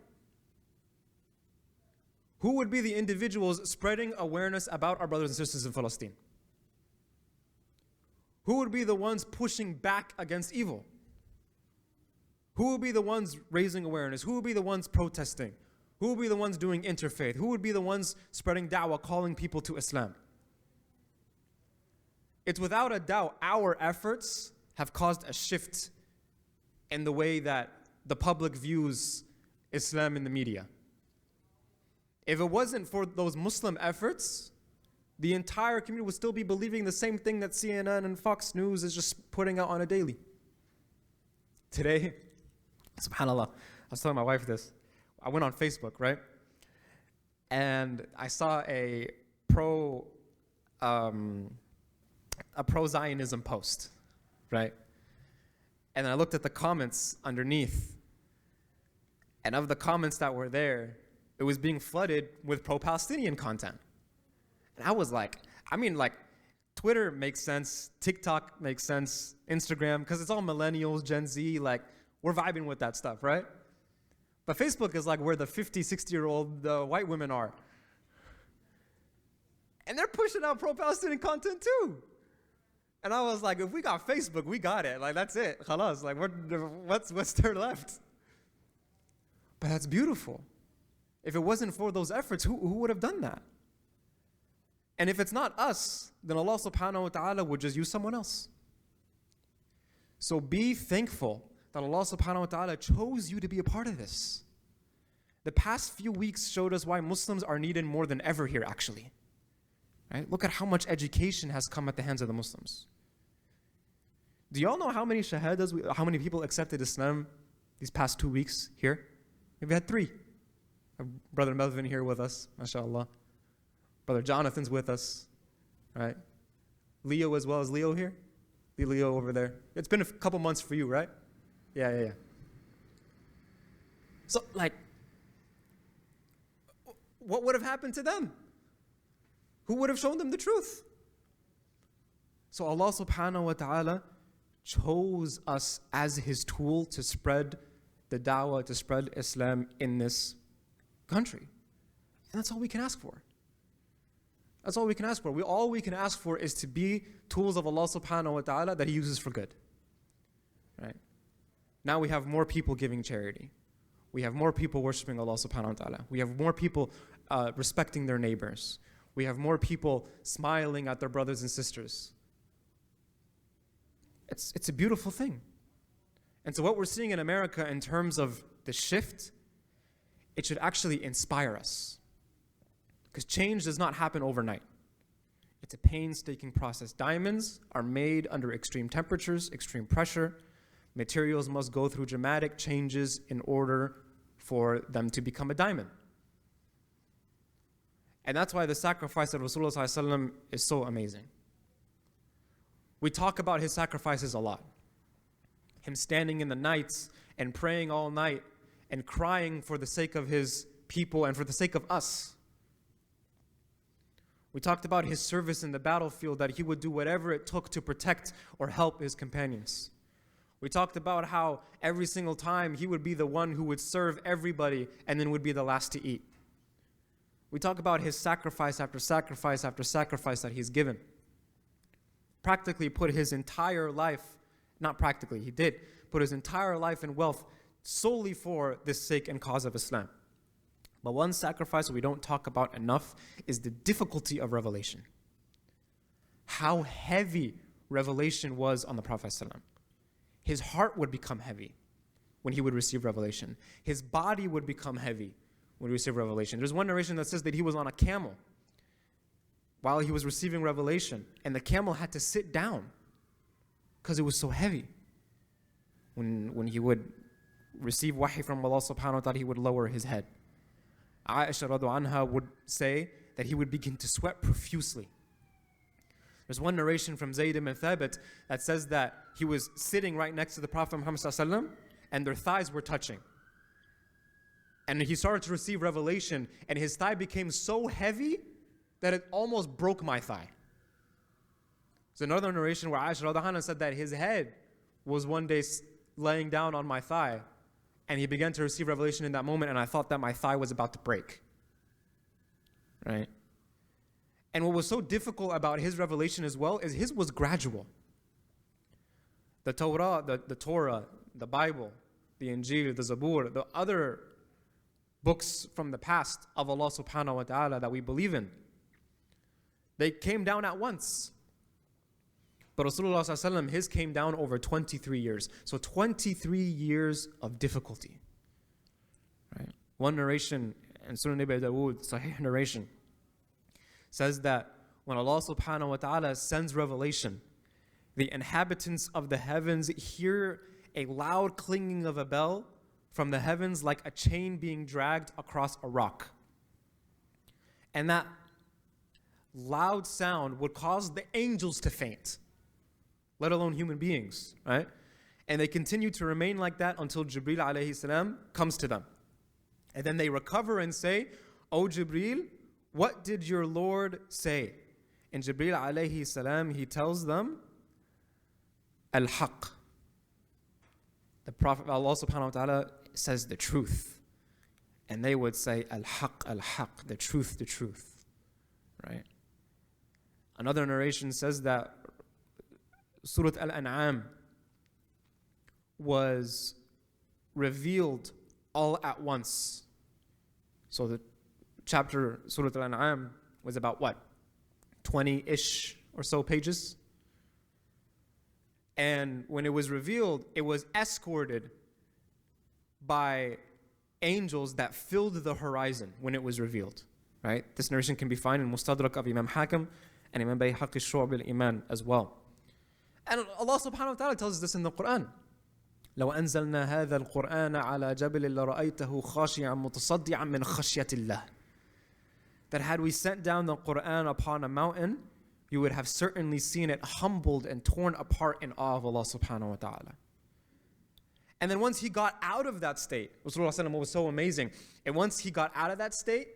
Who would be the individuals spreading awareness about our brothers and sisters in Palestine? Who would be the ones pushing back against evil? Who would be the ones raising awareness? Who would be the ones protesting? Who would be the ones doing interfaith? Who would be the ones spreading da'wah, calling people to Islam? It's without a doubt our efforts have caused a shift in the way that the public views Islam in the media. If it wasn't for those Muslim efforts, the entire community would still be believing the same thing that CNN and Fox News is just putting out on a daily. Today, subhanAllah, I was telling my wife this. I went on Facebook, right? And I saw a pro-Zionism post, right? And I looked at the comments underneath. And of the comments that were there, it was being flooded with pro-Palestinian content. And I was like, Twitter makes sense, TikTok makes sense, Instagram, because it's all millennials, Gen Z, we're vibing with that stuff, right? But Facebook is where the 50, 60-year-old white women are. And they're pushing out pro-Palestinian content too. And I was like, if we got Facebook, we got it. That's it. Khalas. What's there left? But that's beautiful. If it wasn't for those efforts, who would have done that? And if it's not us, then Allah subhanahu wa ta'ala would just use someone else. So be thankful that Allah subhanahu wa ta'ala chose you to be a part of this. The past few weeks showed us why Muslims are needed more than ever here, actually. Right? Look at how much education has come at the hands of the Muslims. Do y'all know how many shahadas, how many people accepted Islam these past 2 weeks here? We've had 3. Brother Melvin here with us, mashallah. Brother Jonathan's with us, right? Leo as well. Is Leo here? Leo over there. It's been a couple months for you, right? Yeah. So, what would have happened to them? Who would have shown them the truth? So Allah subhanahu wa ta'ala chose us as His tool to spread the da'wah, to spread Islam in this country. And that's all we can ask for. That's all we can ask for. All we can ask for is to be tools of Allah subhanahu wa ta'ala that He uses for good. Right? Now we have more people giving charity. We have more people worshiping Allah subhanahu wa ta'ala. We have more people respecting their neighbors. We have more people smiling at their brothers and sisters. It's a beautiful thing. And so what we're seeing in America in terms of the shift, it should actually inspire us. Because change does not happen overnight. It's a painstaking process. Diamonds are made under extreme temperatures, extreme pressure. Materials must go through dramatic changes in order for them to become a diamond. And that's why the sacrifice of Rasulullah ﷺ is so amazing. We talk about his sacrifices a lot. Him standing in the nights and praying all night and crying for the sake of his people and for the sake of us. We talked about his service in the battlefield, that he would do whatever it took to protect or help his companions. We talked about how every single time he would be the one who would serve everybody and then would be the last to eat. We talk about his sacrifice after sacrifice after sacrifice that he's given. Practically put his entire life, not practically, he did put his entire life and wealth solely for this sake and cause of Islam. But one sacrifice we don't talk about enough is the difficulty of revelation. How heavy revelation was on the Prophet ﷺ. His heart would become heavy when he would receive revelation. His body would become heavy when he received revelation. There's one narration that says that he was on a camel while he was receiving revelation, and the camel had to sit down because it was so heavy. When he would receive wahi from Allah subhanahu wa ta'ala, he would lower his head. Aisha radiallahu anha would say that he would begin to sweat profusely. There's one narration from Zayd ibn Thabit that says that he was sitting right next to the Prophet Muhammad sallallahu alaihi wasallam and their thighs were touching. And he started to receive revelation and his thigh became so heavy that it almost broke my thigh. There's another narration where Aisha radiallahu anha said that his head was one day laying down on my thigh and he began to receive revelation in that moment and I thought that my thigh was about to break. Right? And what was so difficult about his revelation as well is his was gradual. The Torah, the Bible, the Injil, the Zabur, the other books from the past of Allah subhanahu wa ta'ala that we believe in, they came down at once. But Rasulullah sallallahu alaihi wasallam, his came down over 23 years. So 23 years of difficulty. Right? One narration in Sunan Abi Dawood, Sahih narration, says that when Allah subhanahu wa ta'ala sends revelation, the inhabitants of the heavens hear a loud clanging of a bell from the heavens like a chain being dragged across a rock. And that loud sound would cause the angels to faint, let alone human beings, right? And they continue to remain like that until Jibreel alayhi salam comes to them. And then they recover and say, "O Jibreel, what did your Lord say?" And Jibreel alayhi salam, he tells them, Al-Haq. The Prophet, Allah subhanahu wa ta'ala says the truth. And they would say, Al-Haq, Al-Haq, the truth. Right? Another narration says that Surah Al-An'am was revealed all at once. So the chapter Surah Al-An'am was about what? 20-ish or so pages. And when it was revealed, it was escorted by angels that filled the horizon when it was revealed. Right? This narration can be found in Mustadrak of Imam Hakim and Imam Bayhaqi Shu'ab al-Iman as well. And Allah subhanahu wa ta'ala tells us this in the Quran. لو أنزلنا هذا القرآن على جبل لرأيته خاشعا متصدعا من خشية الله. That had we sent down the Quran upon a mountain, you would have certainly seen it humbled and torn apart in awe of Allah subhanahu wa ta'ala. And then once he got out of that state, Rasulullah was so amazing. And once he got out of that state,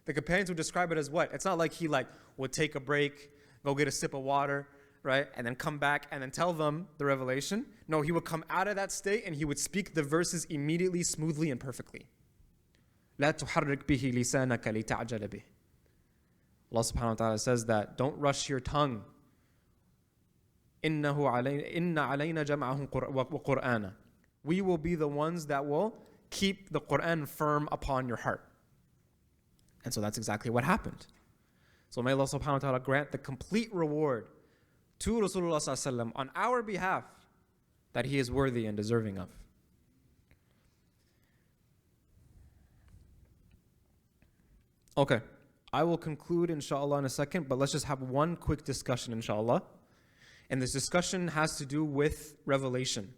the companions would describe it as what? It's not like he would take a break, go get a sip of water, right? And then come back and then tell them the revelation. No, he would come out of that state and he would speak the verses immediately, smoothly, and perfectly. لا تحرك به لسانك لتعجل به. Allah subhanahu wa ta'ala says that don't rush your tongue. إِنَّ عَلَيْنَا جَمْعَهُ وَقُرْآنًا. We will be the ones that will keep the Quran firm upon your heart. And so that's exactly what happened. So may Allah subhanahu wa ta'ala grant the complete reward to Rasulullah sallallahu alaihi wasallam on our behalf that he is worthy and deserving of. Okay. I will conclude inshallah in a second, but let's just have one quick discussion inshallah. And this discussion has to do with revelation.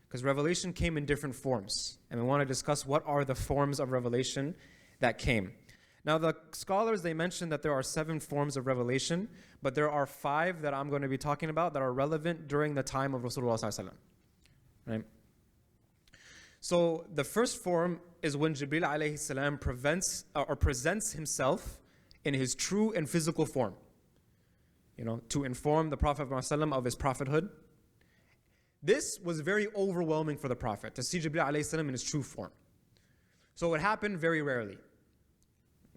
Because revelation came in different forms. And we want to discuss what are the forms of revelation that came. Now the scholars, they mentioned that there are 7 forms of revelation, but there are 5 that I'm going to be talking about that are relevant during the time of Rasulullah sallallahu alaihi wasallam. Right? So the first form is when Jibreel alayhi salam presents himself in his true and physical form, to inform the Prophet ﷺ of his prophethood. This was very overwhelming for the Prophet, to see Jibreel alayhi salam in his true form. So it happened very rarely,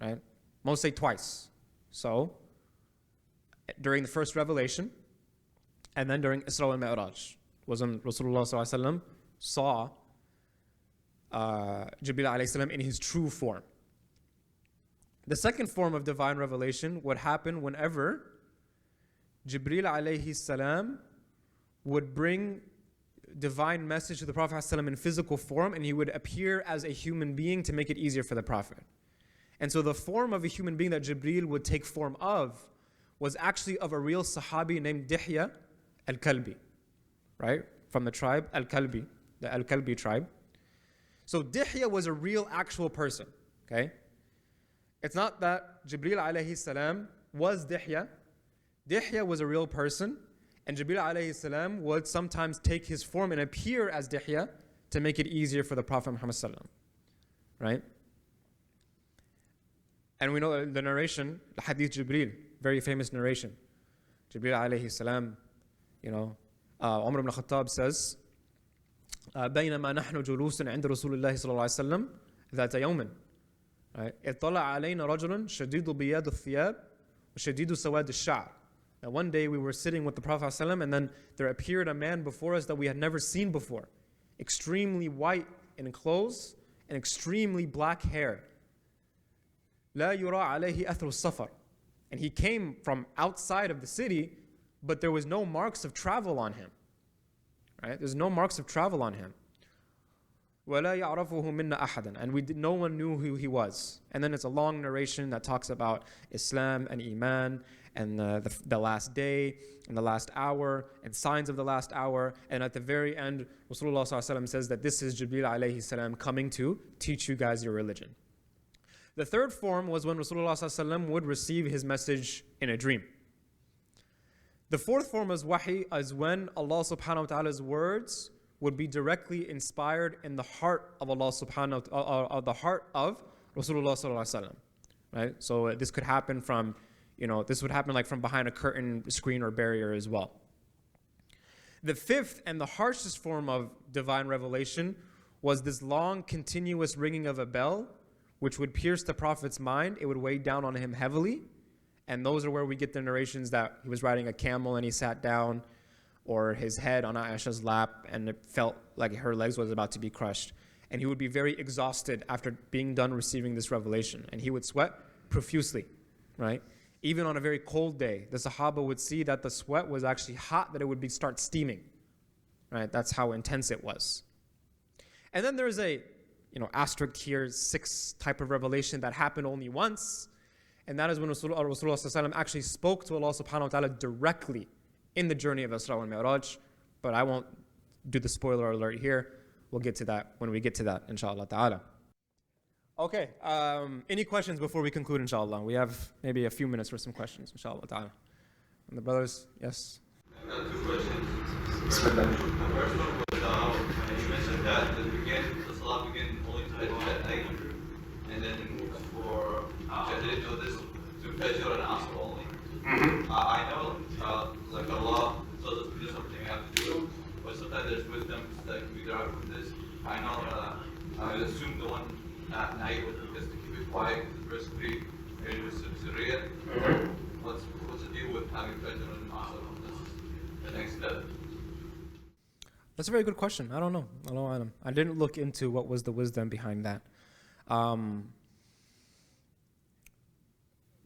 right? Most say twice. So, during the first revelation, and then during Isra wal Mi'raj, was when Rasulullah sallallahu alaihi wasallam saw Jibreel alayhi salam in his true form. The second form of divine revelation would happen whenever Jibreel alayhi salam would bring divine message to the Prophet ﷺ in physical form, and he would appear as a human being to make it easier for the Prophet. And so the form of a human being that Jibreel would take form of was actually of a real Sahabi named Dihya al-Kalbi, right? From the tribe al-Kalbi, the al-Kalbi tribe. So Dihya was a real actual person, okay? It's not that Jibreel alayhi salam was Dihya. Dihya was a real person, and Jibreel alayhi salam would sometimes take his form and appear as Dihya to make it easier for the Prophet Muhammad sallam, right? And we know the narration, the Hadith Jibreel, very famous narration. Jibreel alayhi salam, Umar ibn Khattab says, بينما نحن جلوس عند رسول الله صلى الله عليه وسلم ذات يوم اطلع علينا رجل شديد بياض الثياب وشديد سواد الشعر. Now one day we were sitting with the Prophet ﷺ, and then there appeared a man before us that we had never seen before, extremely white in clothes and extremely black hair. لا يرى عليه أثر السفر. And he came from outside of the city, but there was no marks of travel on him. Right? There's no marks of travel on him. وَلَا يَعْرَفُهُ مِنَّا أَحَدًا. And no one knew who he was. And then it's a long narration that talks about Islam and Iman and the last day and the last hour and signs of the last hour. And at the very end, Rasulullah ﷺ says that this is Jibreel alayhi salam coming to teach you guys your religion. The third form was when Rasulullah ﷺ would receive his message in a dream. The fourth form is wahi, is when Allah subhanahu wa ta'ala's words would be directly inspired in the heart of Allah subhanahu wa ta'ala, the heart of Rasulullah sallallahu alaihi wasallam. Right? So this could happen from, this would happen like from behind a curtain, screen, or barrier as well. The fifth and the harshest form of divine revelation was this long, continuous ringing of a bell, which would pierce the Prophet's mind. It would weigh down on him heavily. And those are where we get the narrations that he was riding a camel and he sat down, or his head on Aisha's lap and it felt like her legs was about to be crushed. And he would be very exhausted after being done receiving this revelation. And he would sweat profusely, right? Even on a very cold day, the Sahaba would see that the sweat was actually hot, that it would start steaming, right? That's how intense it was. And then there's a, asterisk here, sixth type of revelation that happened only once. And that is when Rasulullah actually spoke to Allah subhanahu wa ta'ala directly in the journey of Isra wal Mi'raj. But I won't do the spoiler alert here. We'll get to that when we get to that, inshallah ta'ala. Okay, any questions before we conclude, inshallah? We have maybe a few minutes for some questions, inshallah ta'ala. And the brothers, yes? I got two questions. The first one was, you mentioned that the salah began only at night, and then for I didn't know this to Fajr and Asr only. I know, like Allah tells us to do something, we have to do it, but sometimes there's wisdom that we derive from this. I know, I would assume the one at night was because to keep it quiet, the first three, it was Seerah. What's the deal with having Fajr and Asr? That's the next step. That's a very good question. I don't know. I didn't look into what was the wisdom behind that.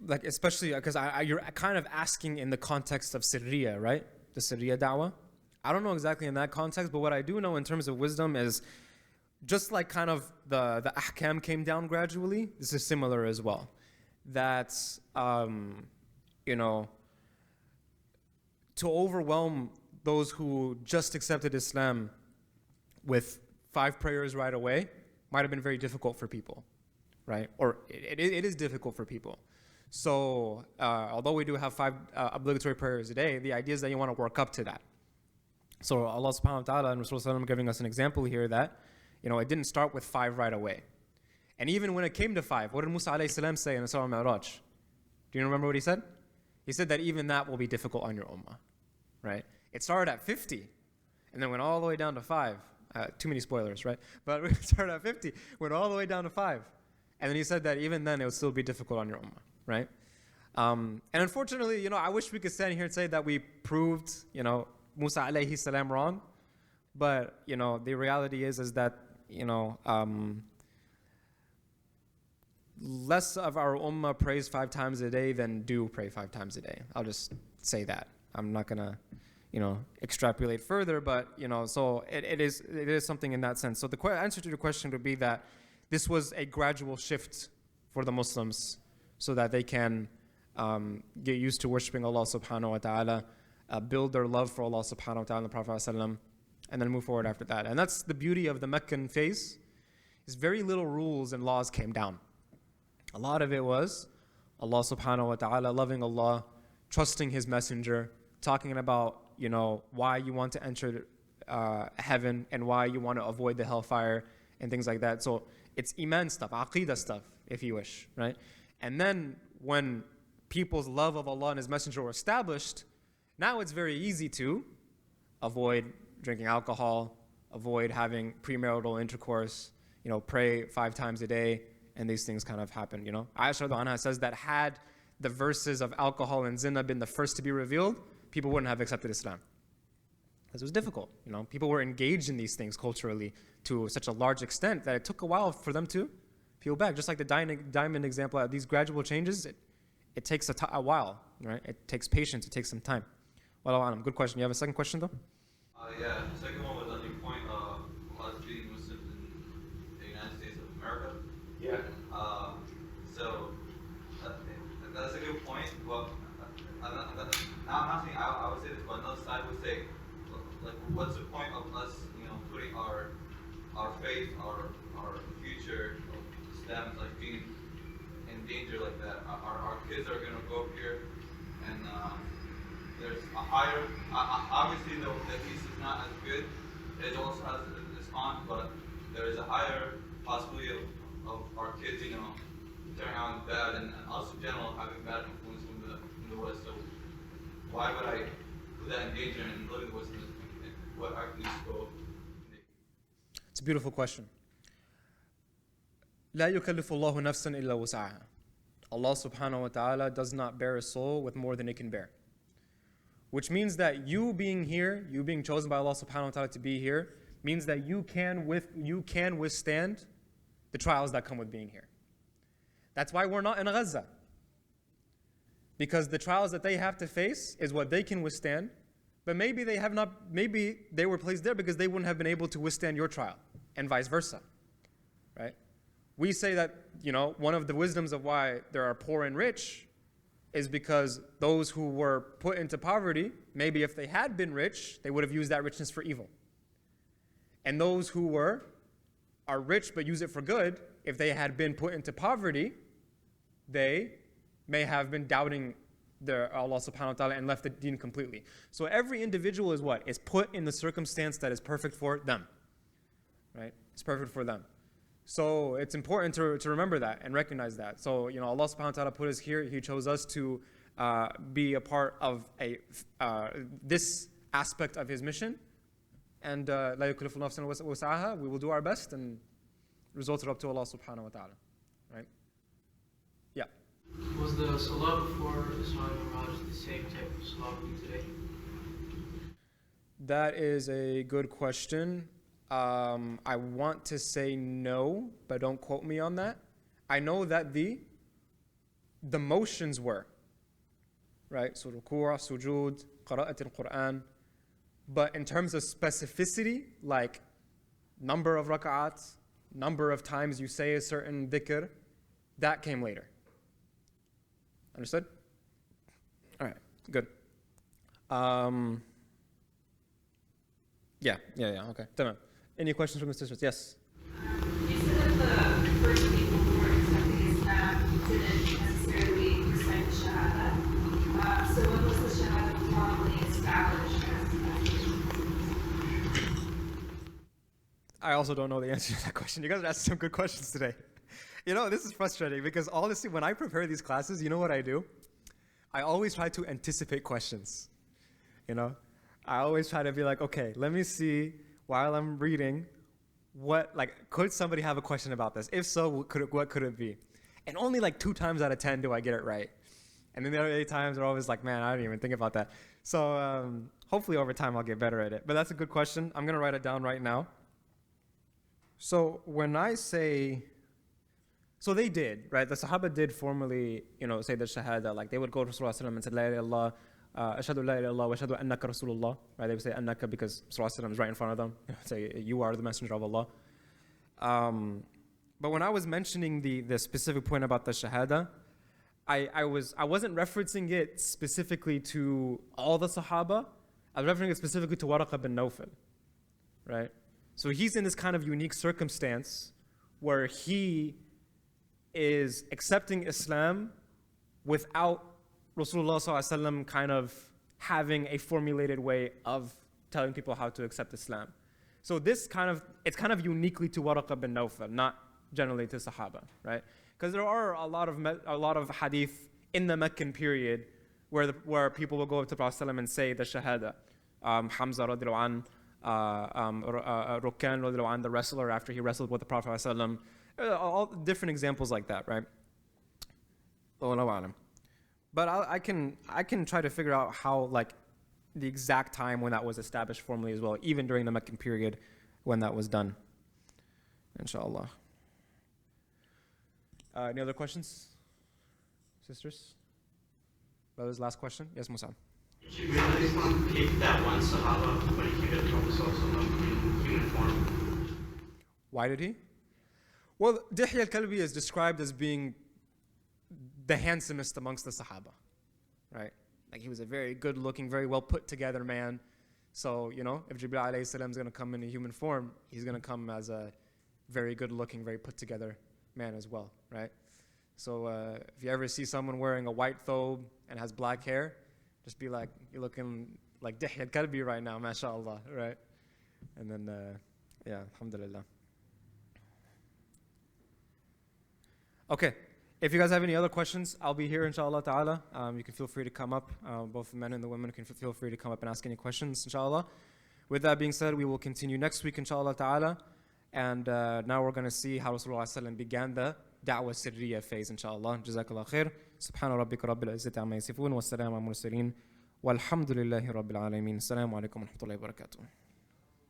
Like especially because you're kind of asking in the context of Seerah, right? The Seerah da'wah. I don't know exactly in that context, but what I do know in terms of wisdom is just like kind of the ahkam came down gradually, this is similar as well. That, to overwhelm those who just accepted Islam with 5 prayers right away might have been very difficult for people, right? Or it is difficult for people. So although we do have 5 obligatory prayers a day, the idea is that you want to work up to that. So Allah subhanahu wa ta'ala and Rasulullah giving us an example here that, it didn't start with 5 right away. And even when it came to 5, what did Musa alayhi salam say in Isra wal Mi'raj? Do you remember what he said? He said that even that will be difficult on your ummah, right? It started at 50 and then went all the way down to 5. Too many spoilers, right? But it started at 50, went all the way down to 5. And then he said that even then it would still be difficult on your ummah, right? And unfortunately, I wish we could stand here and say that we proved, Musa alayhi salam wrong. But, the reality is that, less of our ummah prays 5 times a day than do pray 5 times a day. I'll just say that. I'm not going to, extrapolate further, but, so it is something in that sense. So the answer to your question would be that this was a gradual shift for the Muslims so that they can get used to worshiping Allah subhanahu wa ta'ala, build their love for Allah subhanahu wa ta'ala and the Prophet ﷺ, and then move forward after that. And that's the beauty of the Meccan phase, is very little rules and laws came down. A lot of it was Allah subhanahu wa ta'ala, loving Allah, trusting His messenger, talking about, why you want to enter heaven and why you want to avoid the hellfire and things like that. So it's iman stuff, aqidah stuff, if you wish, right? And then when people's love of Allah and His messenger were established, now it's very easy to avoid drinking alcohol, avoid having premarital intercourse, pray 5 times a day, and these things kind of happen, Aisha radhiyallahu anha says that had the verses of alcohol and zina been the first to be revealed, people wouldn't have accepted Islam. Because it was difficult, People were engaged in these things culturally to such a large extent that it took a while for them to peel back. Just like the diamond example, these gradual changes, it takes a while, right? It takes patience, it takes some time. Wallahu alam. Good question. You have a second question though? Yeah, the second one was on your point of us treating Muslims in the United States of America. Yeah. So that's a good point. Well, I'm not saying I would say this, but another side would say, like, what's the point of us, putting our faith, our future of Islam, like being in danger like that? Our kids are gonna go up here, and there's a higher. Obviously, the peace is not as good. It also has its cons, but there is a higher possibility of our kids, turning out bad, and also in general having bad influence from the West. So why would I put that in danger and live in the West? What actually go? It's a beautiful question. لا يكلف الله نفسا إلا وسعها. Allah subhanahu wa ta'ala does not bear a soul with more than it can bear. Which means that you being here, you being chosen by Allah subhanahu wa ta'ala to be here, means that you can withstand the trials that come with being here. That's why we're not in Gaza. Because the trials that they have to face is what they can withstand, but maybe they were placed there because they wouldn't have been able to withstand your trial, and vice versa, right? We say that, one of the wisdoms of why there are poor and rich is because those who were put into poverty, maybe if they had been rich, they would have used that richness for evil. And those who are rich but use it for good, if they had been put into poverty, they may have been doubting Allah subhanahu wa ta'ala and left the deen completely. So every individual is what? Is put in the circumstance that is perfect for them. Right? It's perfect for them. So it's important to remember that and recognize that. So, Allah subhanahu wa ta'ala put us here. He chose us to be a part of this aspect of His mission. And لا يكلف نفسا وسعها. We will do our best, and results are up to Allah subhanahu wa ta'ala. Right? Yeah. Was the salah before Isra and Mi'raj the same type of salah we do today? That is a good question. I want to say no, but don't quote me on that. I know that the motions were, right? So ruku', sujood, qira'at al-Quran. But in terms of specificity, like number of rak'ats, number of times you say a certain dhikr, that came later. Understood? All right, good. Yeah, okay. Tamam. Any questions from the sisters? Yes? You said that the first people who were accepting Islam didn't necessarily recite the Shahada. So when was the Shahada formally established I also don't know the answer to that question. You guys are asking some good questions today. This is frustrating because honestly, when I prepare these classes, you know what I do? I always try to anticipate questions. You know, I always try to be like, okay, let me see while I'm reading could somebody have a question about this? If so, what could it be? And only like 2 times out of 10 do I get it right. And then the other 8 times are always like, man, I didn't even think about that. So hopefully over time I'll get better at it. But that's a good question. I'm going to write it down right now. So when I say, so they did, right? The Sahaba did formally, say the Shahada. Like they would go to Rasulullah and say, La ilaha illallah, ashhadu la ilaha illallah, wa ashhadu annaka Rasulullah. Right? They would say annaka because Rasulullah is right in front of them. Say, you are the messenger of Allah. But when I was mentioning the specific point about the Shahada, I wasn't referencing it specifically to all the Sahaba. I was referencing it specifically to Waraqa bin Nawfal, right? So he's in this kind of unique circumstance where he is accepting Islam without Rasulullah ﷺ kind of having a formulated way of telling people how to accept Islam. So it's kind of uniquely to Waraqa bin Nawfal, not generally to Sahaba, right? Because there are a lot of hadith in the Meccan period where people will go up to Prophet ﷺ and say the Shahada. Hamza radiallahu an, Rukkan radiallahu an, the wrestler after he wrestled with the Prophet ﷺ. All different examples like that, right? But I can try to figure out how the exact time when that was established formally as well, even during the Meccan period when that was done. Inshallah. Any other questions? Sisters? Brothers, last question? Yes, Musa. Did you realize he picked that one Sahaba when he came to the Prophet in human form? Why did he? Well, Dihya al-Kalbi is described as being the handsomest amongst the Sahaba, right? Like he was a very good-looking, very well put-together man. So, if Jibreel alayhi salam is going to come in a human form, he's going to come as a very good-looking, very put-together man as well, right? So if you ever see someone wearing a white thobe and has black hair, just be like, you're looking like Dihya al-Kalbi right now, mashallah, right? And then, alhamdulillah. Okay, if you guys have any other questions, I'll be here, inshallah ta'ala. You can feel free to come up. Both the men and the women can feel free to come up and ask any questions, inshallah. With that being said, we will continue next week, inshallah ta'ala. And now we're going to see how Rasulullah ﷺ began the da'wah sirriya phase, inshallah. Jazakallah khair. Subhana rabbika rabbil izzati amma yasifun. Wassalamu ala mursaleen. Walhamdulillahi rabbil alameen. Assalamu alaikum wa rahmatullahi wa barakatuh.